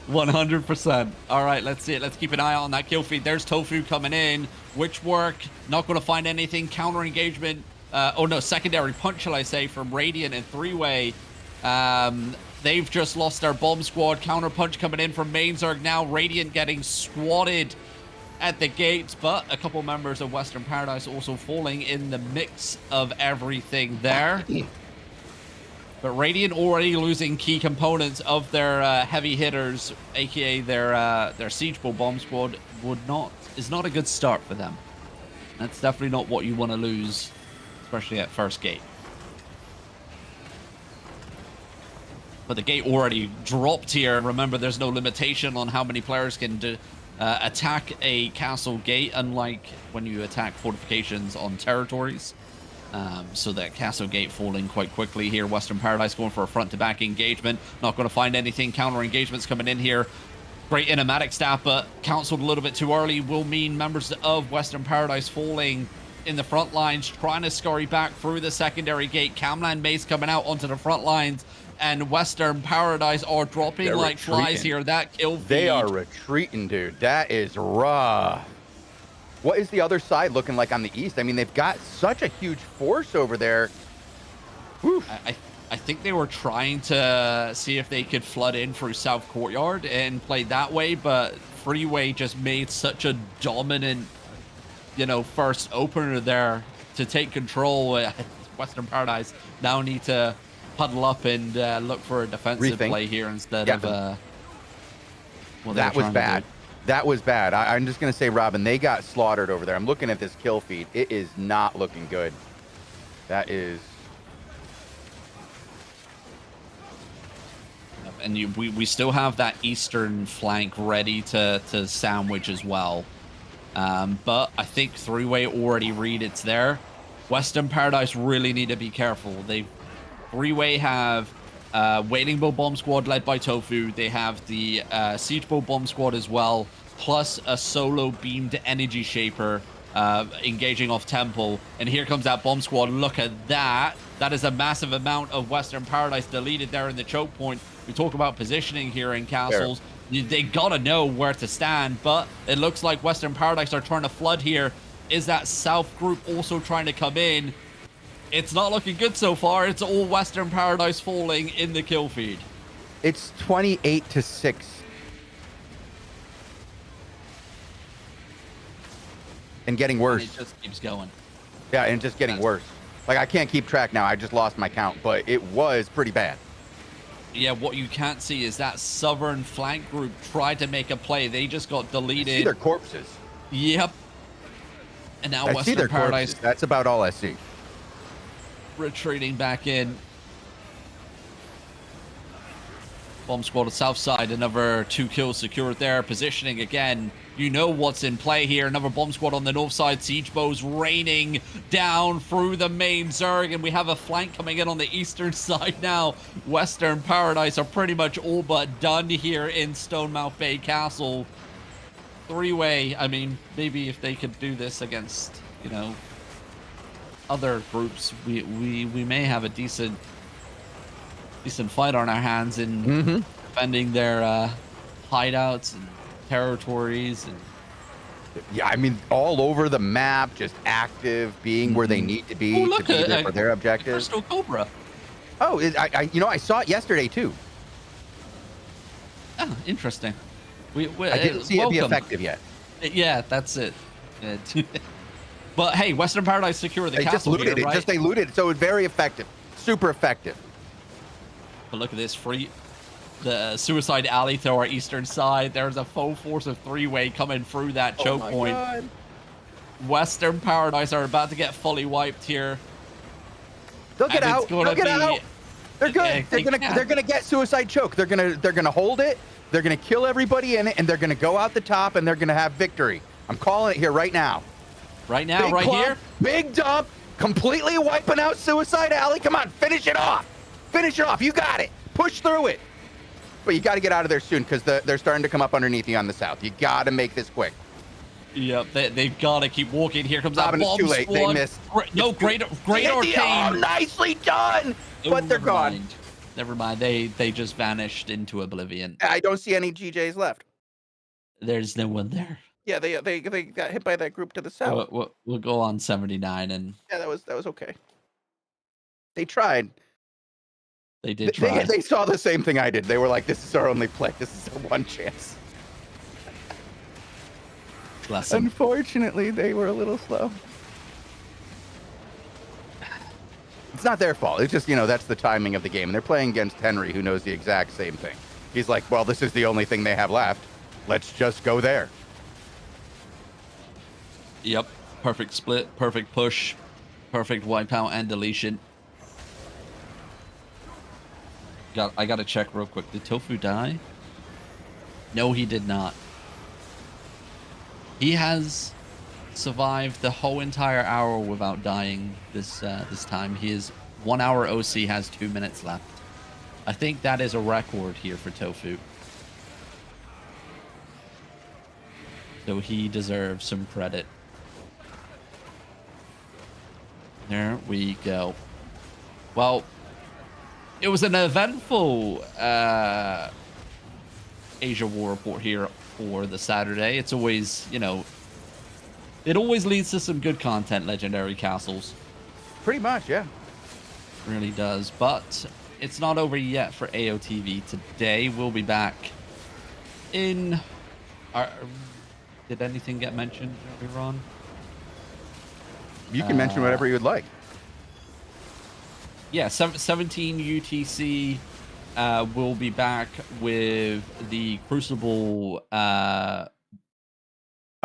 100%. All right, let's see it. Let's keep an eye on that kill feed. There's Tofu coming in. Witch work. Not going to find anything. Counter engagement. Oh no, secondary punch, shall I say, from Radiant and Three Way. They've just lost their bomb squad. Counter punch coming in from Mainzerg now. Radiant getting swatted at the gates, but a couple members of Western Paradise also falling in the mix of everything there. But Radiant already losing key components of their heavy hitters, aka their Siege Bow bomb squad, is not a good start for them. That's definitely not what you want to lose, especially at first gate. But the gate already dropped here. Remember, there's no limitation on how many players can attack a castle gate, unlike when you attack fortifications on territories. So that castle gate falling quite quickly here. Western Paradise going for a front-to-back engagement. Not going to find anything. Counter engagements coming in here. Great innomatic staff, but counseled a little bit too early will mean members of Western Paradise falling in the front lines, trying to scurry back through the secondary gate. Camland Mace coming out onto the front lines, and Western Paradise are dropping They're like flies retreating. here. That kill feed. They are retreating, dude. That is raw. What is the other side looking like on the east? I mean, they've got such a huge force over there. Whew. I think they were trying to see if they could flood in through South Courtyard and play that way, but Freeway just made such a dominant, first opener there to take control. Western Paradise now need to huddle up and look for a defensive play here instead of what that was bad. That was bad. I'm just going to say, Robin, they got slaughtered over there. I'm looking at this kill feed. It is not looking good. That is... And we still have that eastern flank ready to sandwich as well. But I think Three-Way already read it's there. Western Paradise really need to be careful. Three-Way have Wailing Bow Bomb Squad led by Tofu. They have the Siege Bow Bomb Squad as well, plus a solo beamed Energy Shaper engaging off Temple. And here comes that Bomb Squad. Look at that. That is a massive amount of Western Paradise deleted there in the choke point. We talk about positioning here in castles. Fair. They gotta know where to stand, but it looks like Western Paradise are trying to flood here. Is that South group also trying to come in? It's not looking good so far. It's all Western Paradise falling in the kill feed. It's 28-6. And getting worse. And it just keeps going. Yeah, and just getting worse. Like, I can't keep track now. I just lost my count, but it was pretty bad. Yeah, what you can't see is that southern flank group tried to make a play. They just got deleted. I see their corpses. Yep. And now I Western see their Paradise. Corpses. That's about all I see. Retreating back in. Bomb squad at south side, another 2 kills secured there. Positioning again. You know what's in play here. Another bomb squad on the north side. Siege bows raining down through the main Zerg, and we have a flank coming in on the eastern side now. Western Paradise are pretty much all but done here in Stonemouth Bay Castle. Three-Way, I mean, maybe if they could do this against, other groups, we may have a decent fight on our hands in defending their hideouts and territories. And Yeah, I mean, all over the map, just active, being where they Mhm. need to Oh, be look, there for their a objectives. crystal cobra. Oh, I saw it yesterday too. Ah, interesting. We I didn't see it be welcome. effective yet. Yeah, that's it. It but hey, Western Paradise secure the They just castle here, looted it. right? Just they looted it, so it's very effective, super effective. But look at this the Suicide Alley to our eastern side. There's a full force of three-way coming through that Oh choke my point. god! Western Paradise are about to get fully wiped here, They'll get and it's out. They'll gonna get be out. They're good. they can. They're gonna get suicide choke. They're gonna hold it. They're gonna kill everybody in it, and they're gonna go out the top, and they're gonna have victory. I'm calling it here right now. Right now, Big right clump, here. big dump, completely wiping out Suicide Alley. Come on, finish it off. Finish it off. You got it. Push through it. But you got to get out of there soon because they're starting to come up underneath you on the south. You got to make this quick. Yep, they've got to keep walking. Here comes that Robin, it's bomb too late. squad. They missed. No, great Oh, arcane. nicely done. But they're Never gone. mind. Never mind. They just vanished into oblivion. I don't see any GJs left. There's no one there. Yeah, they got hit by that group to the south. We'll go on 79, and Yeah, that was okay. They tried. they did try. They saw the same thing I did. They were like, "This is our only play. This is our one chance." Bless them. Unfortunately, they were a little slow. It's not their fault. It's just, that's the timing of the game. And they're playing against Henry, who knows the exact same thing. He's like, well, this is the only thing they have left. Let's just go there. Yep. Perfect split, perfect push, perfect wipeout and deletion. I gotta check real quick. Did Tofu die? No, he did not. He has survived the whole entire hour without dying this time. He is 1 hour OC, has 2 minutes left. I think that is a record here for Tofu. So he deserves some credit. There we go. Well, it was an eventful Asia War Report here for the Saturday. It's always, it always leads to some good content, Legendary Castles. Pretty much, yeah. Really does. But it's not over yet for AOTV today. We'll be back in... Did anything get mentioned earlier on? You can mention whatever you would like. Yeah, 17 UTC. We'll be back with the Crucible Update.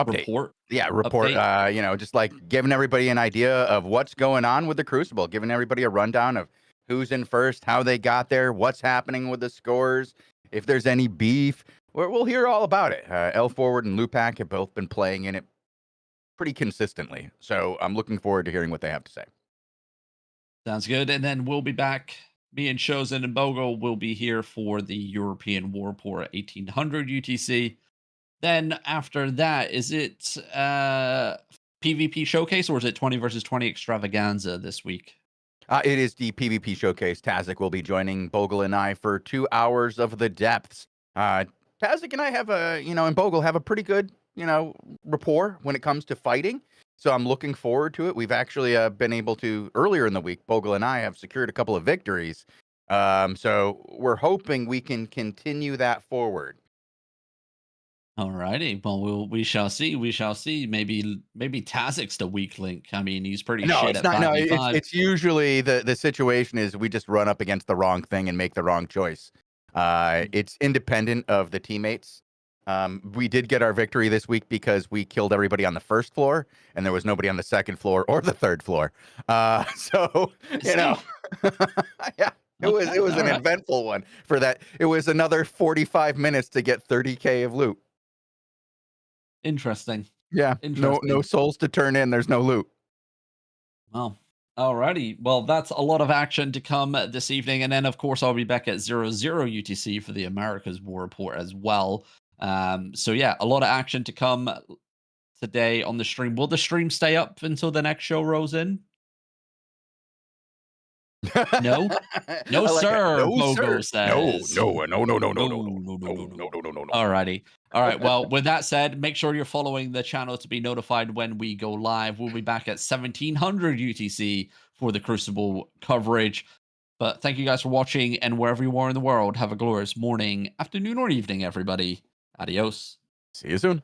report. Yeah, report. Update. Just like giving everybody an idea of what's going on with the Crucible, giving everybody a rundown of who's in first, how they got there, what's happening with the scores, if there's any beef. We'll hear all about it. L Forward and Lupac have both been playing in it pretty consistently. So I'm looking forward to hearing what they have to say. Sounds good. And then we'll be back. Me and Shozen and Bogle will be here for the European War Report 1800 UTC. Then after that, is it PvP Showcase or is it 20 versus 20 Extravaganza this week? It is the PvP Showcase. Tazik will be joining Bogle and I for 2 hours of the depths. Tazik and I have and Bogle have a pretty good, rapport when it comes to fighting. So I'm looking forward to it. We've actually been able to, earlier in the week, Bogle and I have secured a couple of victories. So we're hoping we can continue that forward. Alrighty. Well, we shall see. We shall see. Maybe Tazik's the weak link. I mean, he's pretty No, shit it's at not. No, 5v5. it's usually the situation is we just run up against the wrong thing and make the wrong choice. It's independent of the teammates. We did get our victory this week because we killed everybody on the first floor and there was nobody on the second floor or the third floor. So yeah, it was an eventful one for that. It was another 45 minutes to get 30K of loot. Interesting. Yeah. No souls to turn in. There's no loot. Well, alrighty. Well, that's a lot of action to come this evening. And then, of course, I'll be back at 00 UTC for the Americas War Report as well. So, yeah, a lot of action to come today on the stream. Will the stream stay up until the next show rolls in? No, no, I like that. sir. No, Bogo sir. No, says. no, no, no, no, no, No, no, no, no, no, no, no, no, no. no, no, no, no. Alrighty. All right. Well, with that said, make sure you're following the channel to be notified when we go live. We'll be back at 1700 UTC for the Crucible coverage. But thank you guys for watching, and wherever you are in the world, have a glorious morning, afternoon, or evening, everybody. Adios. See you soon.